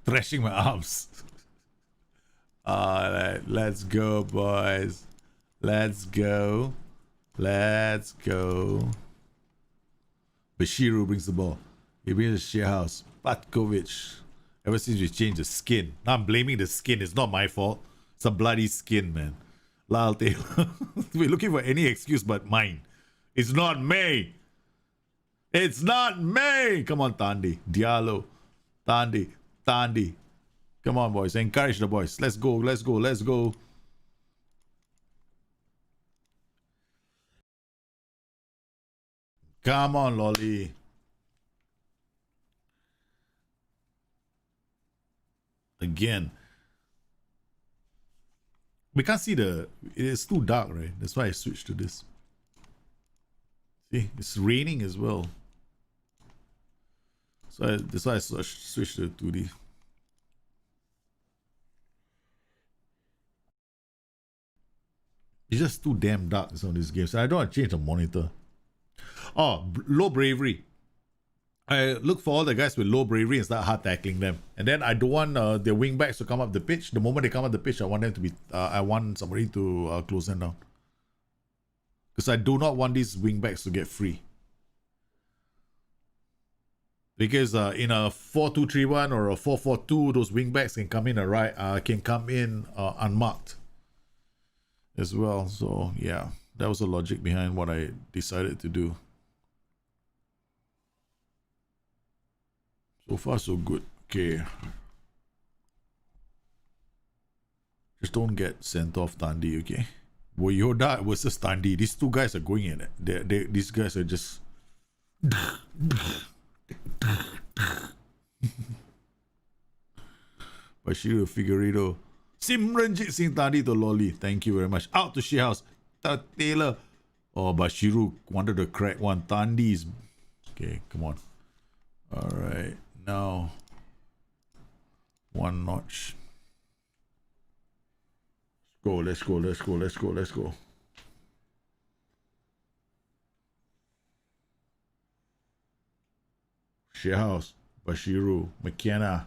Thrashing my arms. Alright, let's go, boys. Let's go. Let's go. Bashiru brings the ball. He brings the share house. Patkovic. Ever since we changed the skin. Now I'm blaming the skin. It's not my fault. It's a bloody skin, man. Lyle Taylor. We're looking for any excuse but mine. It's not me. It's not me. Come on, Tandy. Diallo. Tandy. Tandy. Come on, boys. Encourage the boys. Let's go. Let's go. Let's go. Come on, Lolly. Again. We can't see it's too dark, right? That's why I switched to this. See, it's raining as well. So that's why I switched to 2D. It's just too damn dark in some of these games. I don't want to change the monitor. Oh, low bravery. I look for all the guys with low bravery and start hard tackling them. And then I don't want their wing backs to come up the pitch. The moment they come up the pitch, I want them to be. I want somebody to close them down. Because I do not want these wing backs to get free. Because in a 4-2-3-1 or a 4-4-2, those wing backs can come in unmarked as well. So yeah, that was the logic behind what I decided to do. So far, so good. Okay. Just don't get sent off, Tandy, okay? Yoda versus Tandy. These two guys are going in it. These guys are just... Bashiru Figueredo. Simranjit Singh Tandy to Lolly. Thank you very much. Out to Shehouse. Taylor. Oh, Bashiru wanted to crack one. Tandy's... Okay, come on. Alright. Now, one notch. Let's go. Shehouse, Bashiru, McKenna.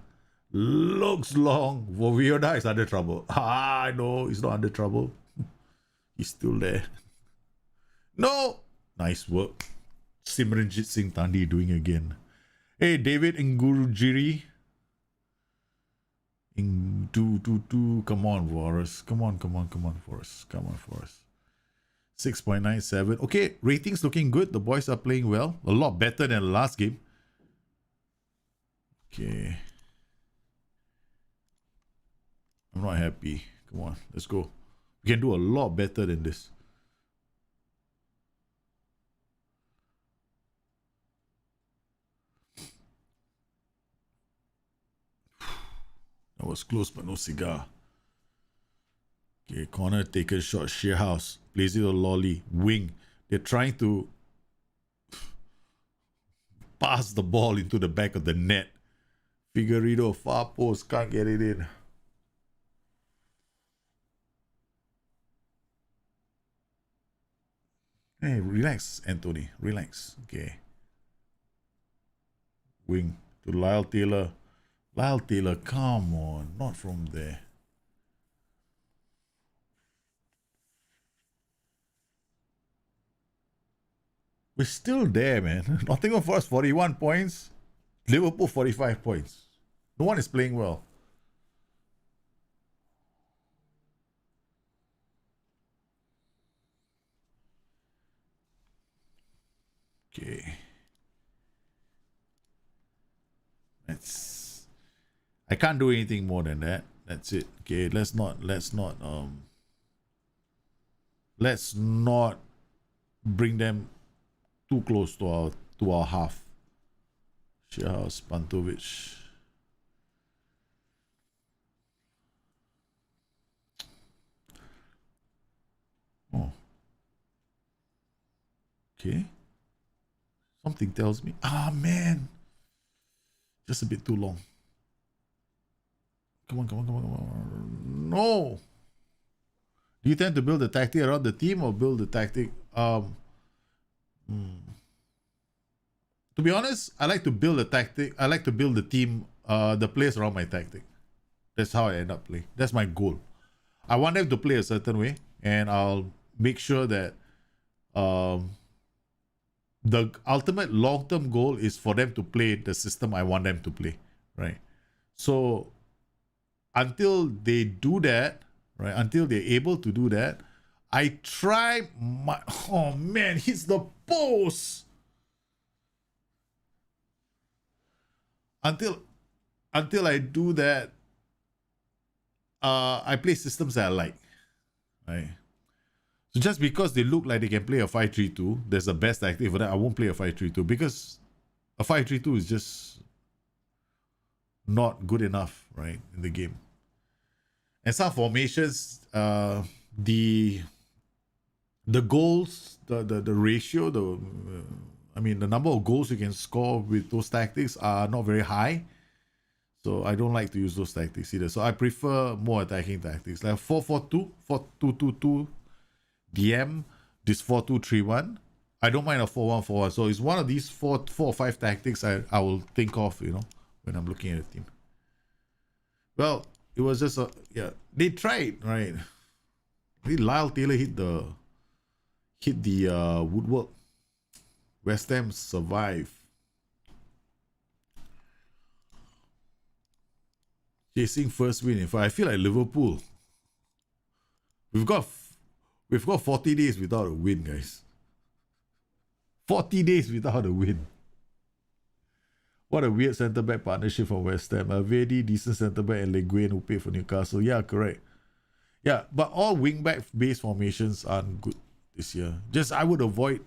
Looks long. Vovioda is under trouble. I know he's not under trouble. He's still there. No! Nice work. Simranjit Singh Tandi doing again. Hey, David Ngurujiri. Come on, Forrest. Come on, Forrest. Come on, Forrest. 6.97. Okay, ratings looking good. The boys are playing well. A lot better than the last game. Okay. I'm not happy. Come on, let's go. We can do a lot better than this. That was close, but no cigar. Okay, corner taken shot. Sheer house. Plays it on lolly. Wing. They're trying to pass the ball into the back of the net. Figueiredo, far post. Can't get it in. Hey, relax, Anthony. Relax. Okay. Wing to Lyle Taylor. Lyle Taylor, come on. Not from there. We're still there, man. Nottingham Forest 41 points. Liverpool 45 points. No one is playing well. Okay. I can't do anything more than that. That's it. Okay, let's not bring them too close to our half. Shearhouse, Pantovic. Oh. Okay. Something tells me. Ah, man. Just a bit too long. Come on. No. Do you tend to build a tactic around the team or build the tactic? To be honest, I like to build a tactic. I like to build the team, the players around my tactic. That's how I end up playing. That's my goal. I want them to play a certain way, and I'll make sure that the ultimate long-term goal is for them to play the system I want them to play, right? So until they do that, right? Until they're able to do that, I try my... Oh, man, hits the post! Until I do that, I play systems that I like, right? So just because they look like they can play a 5-3-2, there's the best tactic for that. I won't play a 5-3-2 because a 5-3-2 is just not good enough, right, in the game. And some formations, the goals, the ratio, the number of goals you can score with those tactics are not very high. So I don't like to use those tactics either. So I prefer more attacking tactics like 4-4-2, 4-2-2-2, DM, this 4-2-3-1. I don't mind a 4-1-4-1. So it's one of these four or five tactics I will think of, when I'm looking at a team. Well, it was just they tried, right? Lyle Taylor hit the woodwork. West Ham survive. Chasing first win. In fact, I feel like Liverpool. We've got 40 days without a win, guys. 40 days without a win. What a weird centre-back partnership from West Ham. A very decent centre-back and Le Guin who played for Newcastle. Yeah, correct. Yeah, but all wing-back based formations aren't good this year. Just I would avoid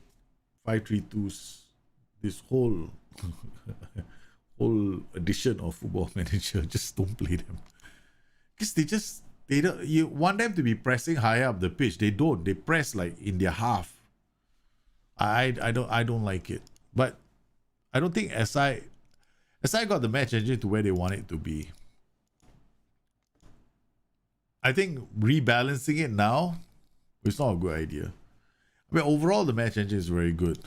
5-3-2s. This whole edition of Football Manager. Just don't play them. Because they don't. You want them to be pressing higher up the pitch. They don't. They press like in their half. I don't like it. But I don't think SI got the match engine to where they want it to be. I think rebalancing it now is not a good idea. I mean, overall the match engine is very good.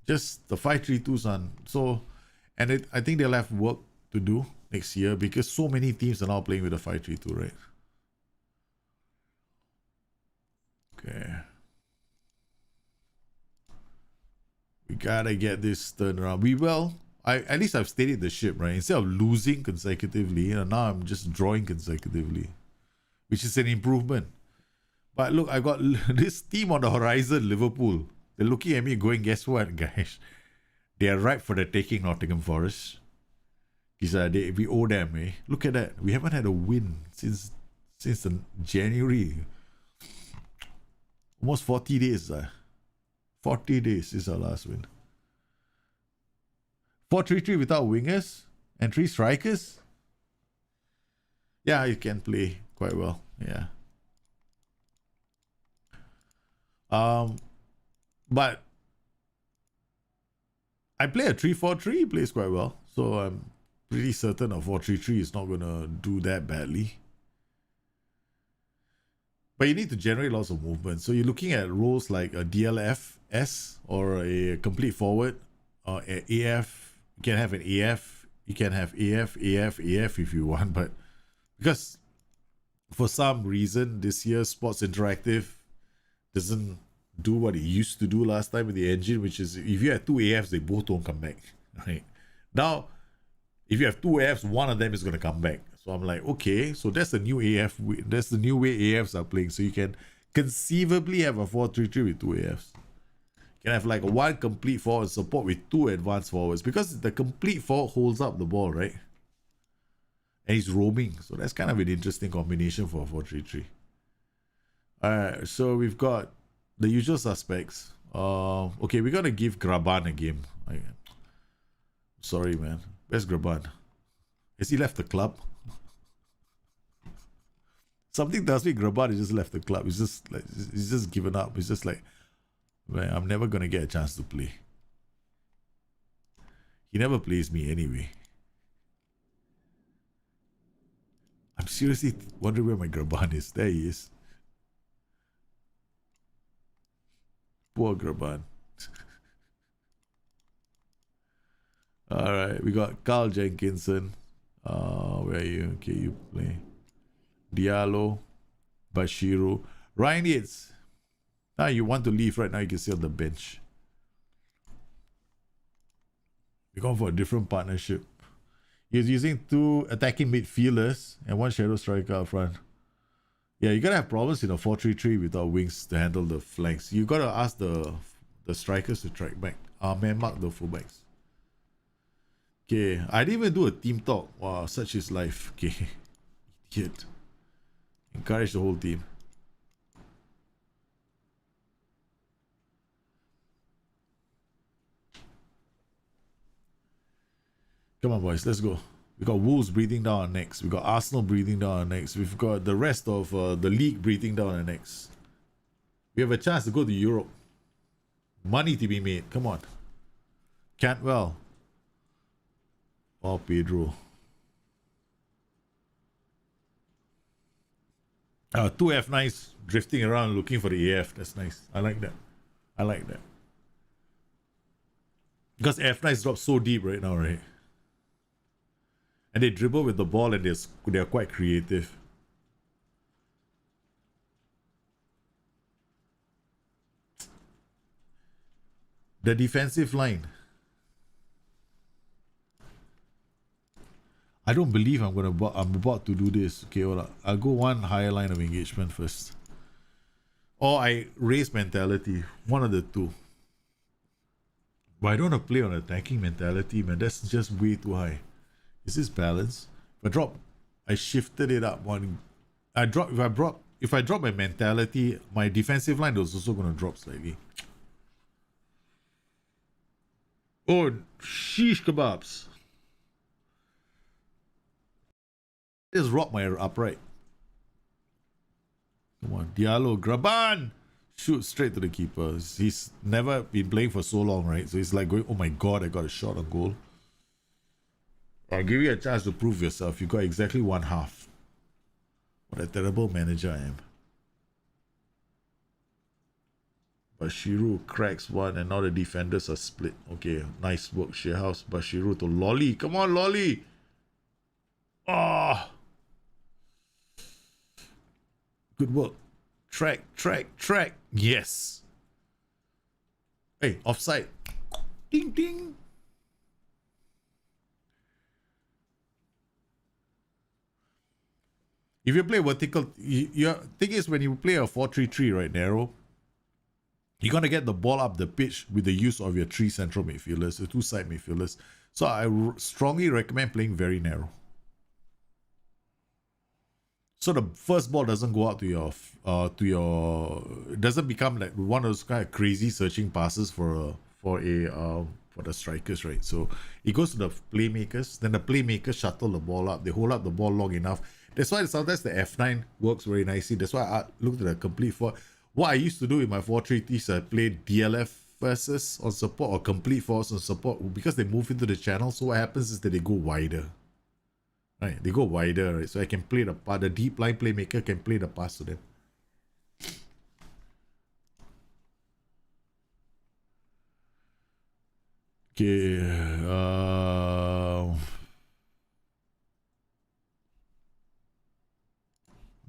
Just the 5-3-2s on. So, and I think they'll have work to do next year because so many teams are now playing with a 5-3-2, right? Okay. We gotta get this turned around. We will. At least I've steadied the ship, right? Instead of losing consecutively, now I'm just drawing consecutively, which is an improvement. But look, I got this team on the horizon, Liverpool. They're looking at me going, guess what, guys? They are ripe for the taking, Nottingham Forest. Because we owe them, eh? Look at that. We haven't had a win since January. Almost 40 days. 40 days is our last win. 4-3-3 without wingers and 3 strikers. Yeah, you can play quite well. Yeah. But I play a 3-4-3. He plays quite well. So I'm pretty certain a 4-3-3 is not going to do that badly. But you need to generate lots of movement. So you're looking at roles like a DLFS or a complete forward or AF. You can have an AF. You can have AF if you want. But because for some reason this year Sports Interactive doesn't do what it used to do last time with the engine, which is if you have 2 AFs, they both don't come back. Right? Now, if you have 2 AFs, one of them is going to come back. So I'm like, okay, so that's the new AF. That's the new way AFs are playing. So you can conceivably have a 4-3-3 with 2 AFs. You can have like a 1 complete forward support with 2 advanced forwards because the complete forward holds up the ball, right? And he's roaming. So that's kind of an interesting combination for a 4-3-3. Alright, so we've got the usual suspects. Okay, we're gonna give Graban a game. Sorry, man. Where's Graban? Has he left the club? Something tells me Graban has just left the club. He's just given up. He's just like, man, I'm never gonna get a chance to play. He never plays me anyway. I'm seriously wondering where my Graban is. There he is. Poor Graban. Alright, we got Carl Jenkinson. Where are you? Okay, you play. Diallo. Bashiru. Ryan Yates. You want to leave right now, you can sit on the bench. We're going for a different partnership. He's using 2 attacking midfielders and 1 shadow striker up front. Yeah, you're gonna have problems in a 4-3-3 without wings to handle the flanks. You gotta ask the strikers to track back. Man mark the fullbacks. Okay, I didn't even do a team talk. Wow, such is life. Okay. Idiot. Encourage the whole team. Come on, boys, let's go. We got Wolves breathing down our necks. We got Arsenal breathing down our necks. We've got the rest of the league breathing down our necks. We have a chance to go to Europe. Money to be made. Come on. Cantwell. Oh, Pedro. 2 F9s drifting around looking for the AF. That's nice. I like that. I like that. Because F9s drop so deep right now, right? And they dribble with the ball and they're quite creative. The defensive line. I don't believe I'm about to do this. Okay, hold on. I'll go 1 higher line of engagement first. Or I raise mentality. One of the two. But I don't want to play on attacking mentality, man. That's just way too high. Is this balance? I shifted it up one. If I drop my mentality, my defensive line is also gonna drop slightly. Oh, sheesh kebabs. Just rock my upright. Come on, Diallo, Graban! Shoot straight to the keeper. He's never been playing for so long, right? So he's like going, oh my god, I got a shot on goal. I'll give you a chance to prove yourself. You got exactly 1/2. What a terrible manager I am. Bashiru cracks 1 and now the defenders are split. Okay, nice work, Shearhouse. Bashiru to Lolly. Come on, Lolly! Ah! Oh. Good work. Track. Yes! Hey, offside. Ding ding. If you play vertical, your thing is when you play a 4-3-3, right, narrow, you're gonna get the ball up the pitch with the use of your 3 central midfielders, the 2 side midfielders. So I strongly recommend playing very narrow. So the first ball doesn't go out to your it doesn't become like one of those kind of crazy searching passes for the strikers, right? So it goes to the playmakers, then the playmakers shuttle the ball up, they hold up the ball long enough. That's why sometimes the F9 works very nicely. That's why I looked at the complete four. What I used to do in my 4-3-3 is I played DLF versus on support or complete force on support because they move into the channel. So what happens is that they go wider. Right, they go wider, right? So I can play the part. The deep line playmaker can play the pass to them. Okay,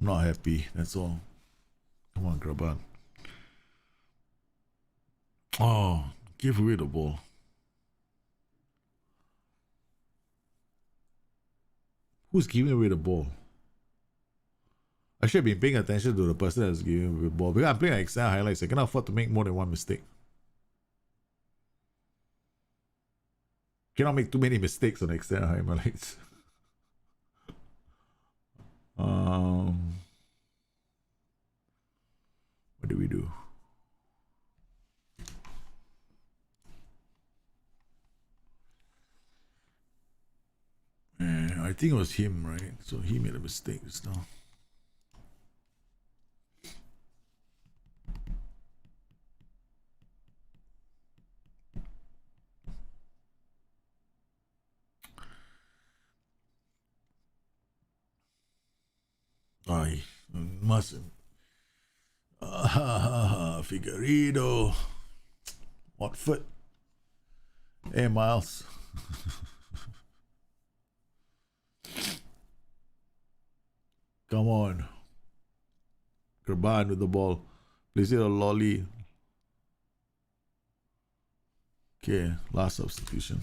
I'm not happy. That's all. Come on, Graban. Oh, give away the ball. Who's giving away the ball? I should have been paying attention to the person that's giving away the ball because I'm playing Excel highlights. I cannot afford to make more than one mistake. Cannot make too many mistakes on Excel highlights. What do we do? I think it was him, right? So he made a mistake just now. I mustn't. Figueiredo. Watford. Hey, Miles. Come on. Graban with the ball. Plays it a lolly. Okay, last substitution.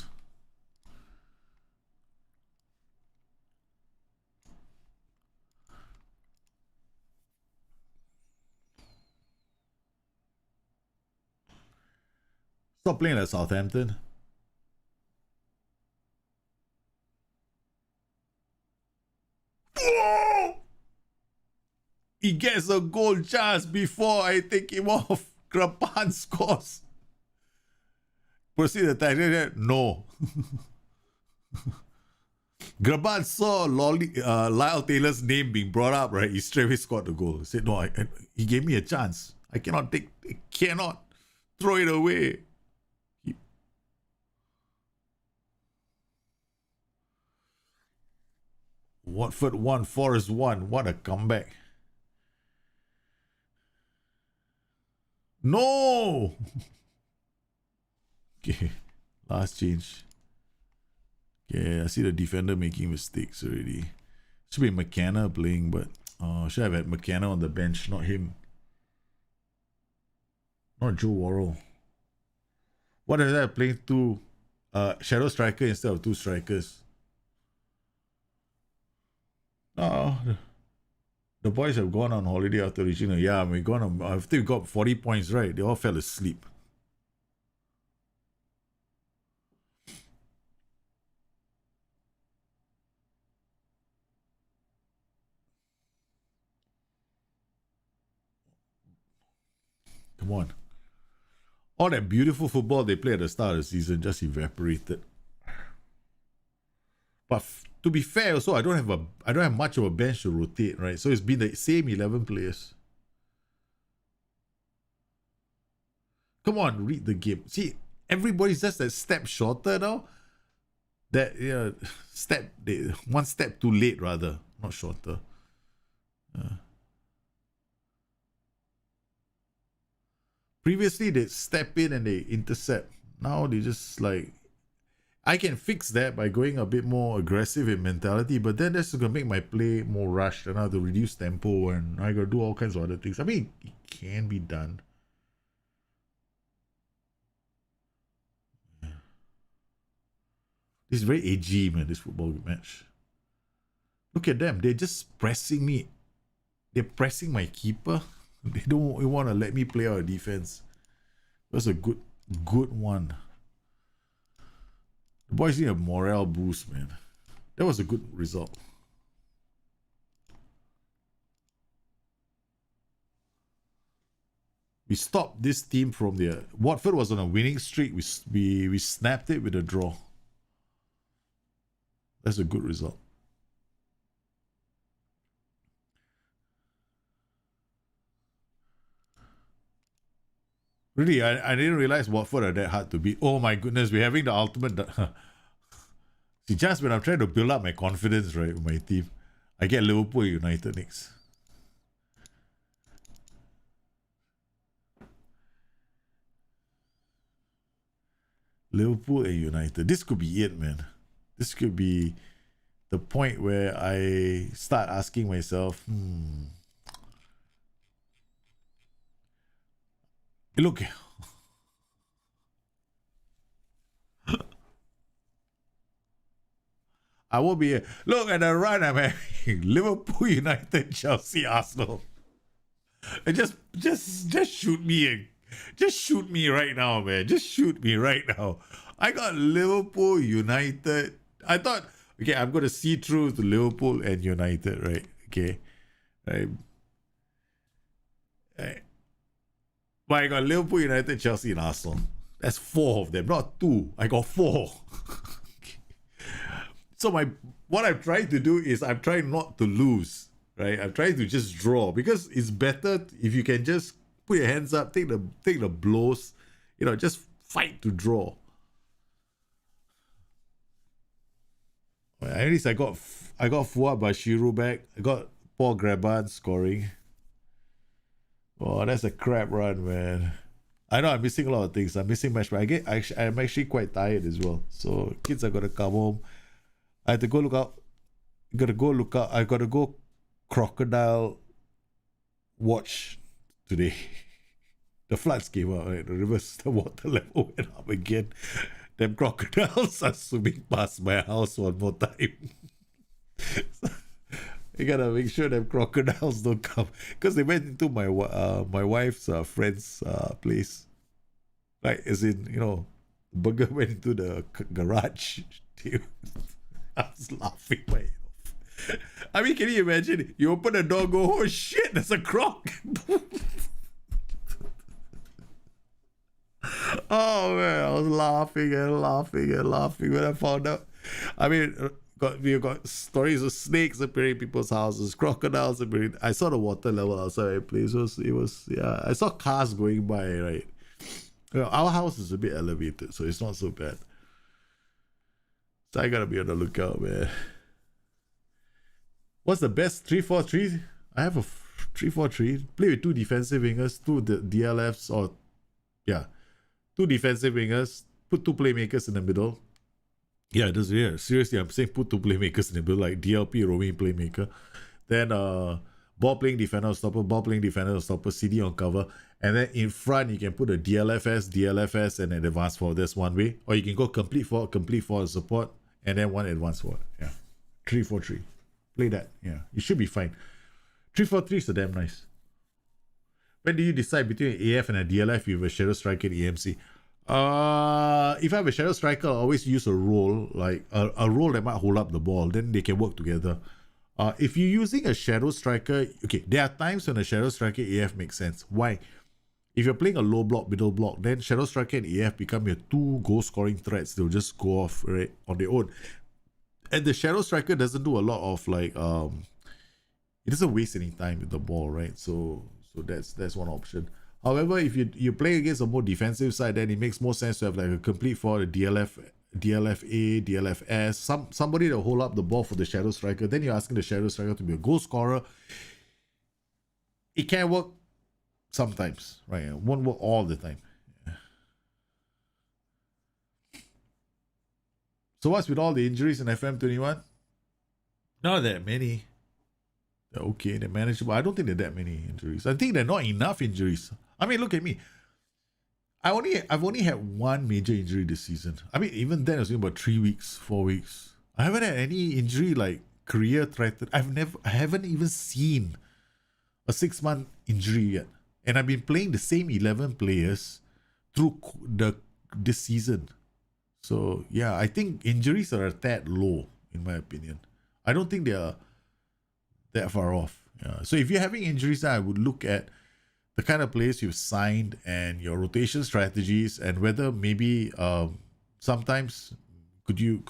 Stop playing at Southampton. Oh! He gets a goal chance before I take him off. Graban scores. Proceed attack. No. Graban saw Lyle Taylor's name being brought up, right? He straight away scored the goal. He said, no, he gave me a chance. I cannot throw it away. Watford 1, Forest 1. What a comeback. No! Okay, last change. Okay, I see the defender making mistakes already. Should be McKenna playing, but should have had McKenna on the bench, not him. Not Joe Worrell. What if I playing two shadow striker instead of 2 strikers? No, the boys have gone on holiday after reaching after we got 40 points, right? They all fell asleep. Come on. All that beautiful football they played at the start of the season just evaporated. But to be fair, also I don't have much of a bench to rotate, right? So it's been the same 11 players. Come on, read the game. See, everybody's just a step shorter now. That one step too late, rather, not shorter. Previously, they step in and they intercept. Now they just like, I can fix that by going a bit more aggressive in mentality, but then that's gonna make my play more rushed and I have to reduce tempo and I gotta do all kinds of other things. I mean, it can be done. It's very edgy, man, this football match. Look at them. They're just pressing me. They're pressing my keeper. They don't want to let me play our defense. That's a good one. The boys need a morale boost, man. That was a good result. We stopped this team from their... Watford was on a winning streak. We snapped it with a draw. That's a good result. Really, I didn't realize Watford are that hard to beat. Oh my goodness, we're having the ultimate... See, just when I'm trying to build up my confidence, right, with my team, I get Liverpool United next. Liverpool and United. This could be it, man. This could be the point where I start asking myself, look. I won't be here. Look at the run I'm having. Liverpool, United, Chelsea, Arsenal. And just shoot me. Just shoot me right now, man. Just shoot me right now. I got Liverpool, United. I thought, okay, I'm going to see through to Liverpool and United, right? Okay. Right. But I got Liverpool, United, Chelsea, and Arsenal. That's 4 of them, not 2. I got 4. So what I'm trying to do is I'm trying not to lose, right? I'm trying to just draw because it's better if you can just put your hands up, take the blows, just fight to draw. Well, at least I got Fuad Bashiru back. I got Paul Graban scoring. Oh, that's a crap run, man. I know I'm missing a lot of things. I'm missing match, but I'm actually quite tired as well. So kids are gonna come home. I have to go look out. I gotta go crocodile watch today. The floods came out, right? The water level went up again. Them crocodiles are swimming past my house one more time. So, you gotta make sure them crocodiles don't come because they went into my wife's friend's place. Like, as in, Burger went into the garage. I was laughing my head off. I mean, can you imagine? You open the door, go, oh shit, there's a croc. Oh man, I was laughing when I found out. I mean, we got stories of snakes appearing in people's houses, crocodiles appearing. I saw the water level outside my place. It was yeah. I saw cars going by, right? Our house is a bit elevated, so it's not so bad. So I gotta be on the lookout, man. What's the best 3-4-3? I have a 3-4-3. Play with 2 defensive wingers, 2 DLFs, or 2 defensive wingers. Put 2 playmakers in the middle. Yeah, seriously, I'm saying put 2 playmakers in the middle, like DLP, roaming playmaker. Then ball playing defender or stopper, CD on cover. And then in front, you can put a DLFS, and an advanced forward. That's one way. Or you can go complete forward support, and then 1 advanced forward. Yeah. 3-4-3. Play that. Yeah. You should be fine. 3-4-3 is so damn nice. When do you decide between an AF and a DLF with a shadow striker and EMC? If I have a shadow striker, I'll always use a role, like a role that might hold up the ball. Then they can work together. If you're using a shadow striker, okay, there are times when a shadow striker AF makes sense. Why? If you're playing a low block, middle block, then shadow striker and AF become your 2 goal scoring threats. They'll just go off right on their own. And the shadow striker doesn't do a lot of it doesn't waste any time with the ball, right? So that's one option. However, if you play against a more defensive side, then it makes more sense to have like a complete forward, a DLFA, DLFS, somebody to hold up the ball for the shadow striker. Then you're asking the shadow striker to be a goal scorer. It can work sometimes, right? It won't work all the time. So what's with all the injuries in FM21? Not that many. They're okay, they're manageable. I don't think there are that many injuries. I think there are not enough injuries. I mean, look at me. I've only had one major injury this season. I mean, even then it was about 3 weeks, 4 weeks. I haven't had any injury like career threatened. I haven't even seen a 6 month injury yet, and I've been playing the same 11 players through this season. So yeah, I think injuries are a tad low in my opinion. I don't think they are that far off. Yeah. So if you're having injuries, I would look at the kind of players you've signed and your rotation strategies, and whether maybe sometimes could you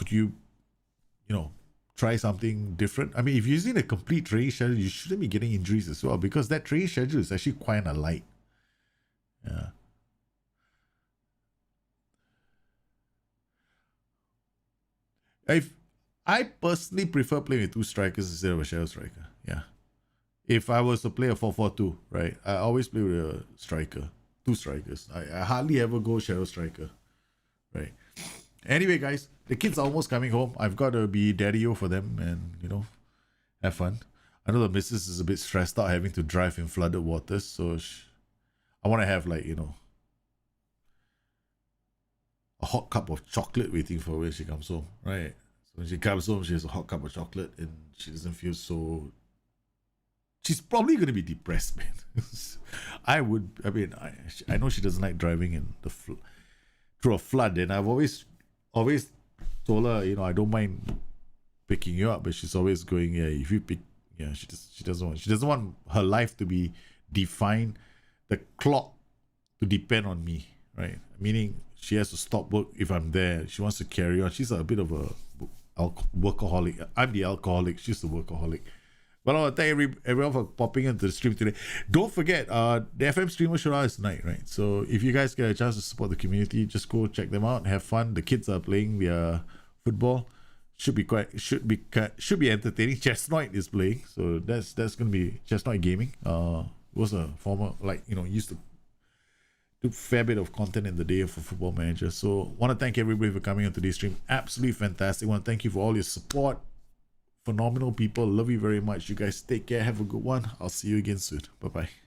try something different. I mean, if you're using a complete training schedule, you shouldn't be getting injuries as well, because that training schedule is actually quite a light. Yeah. I personally prefer playing with two strikers instead of a shadow striker. Yeah. If I was to play a 4-4-2, right, I always play with a striker, two strikers. I hardly ever go shadow striker, right? Anyway, guys, the kids are almost coming home. I've got to be daddy-o for them and, have fun. I know the missus is a bit stressed out having to drive in flooded waters, so I want to have, like, a hot cup of chocolate waiting for her when she comes home, right? So when she comes home, she has a hot cup of chocolate and she doesn't feel so... She's probably going to be depressed, man. I know she doesn't like driving in through a flood, and I've always told her, I don't mind picking you up, but she's always going, yeah, if you pick, yeah, she doesn't want her life to be defined, the clock to depend on me, right? Meaning she has to stop work if I'm there. She wants to carry on. She's a bit of a workaholic. I'm the alcoholic. She's the workaholic. Well, I want to thank everyone for popping into the stream today. Don't forget, the FM Streamer Showdown is tonight, right? So if you guys get a chance to support the community, just go check them out, have fun. The kids are playing their football. Should be entertaining. Chestnut is playing, so that's going to be Chestnut Gaming. Was a former, used to do a fair bit of content in the day for Football Manager. So want to thank everybody for coming on today's stream. Absolutely fantastic. Want to thank you for all your support. Phenomenal people. Love you very much. You guys take care. Have a good one. I'll see you again soon. Bye bye.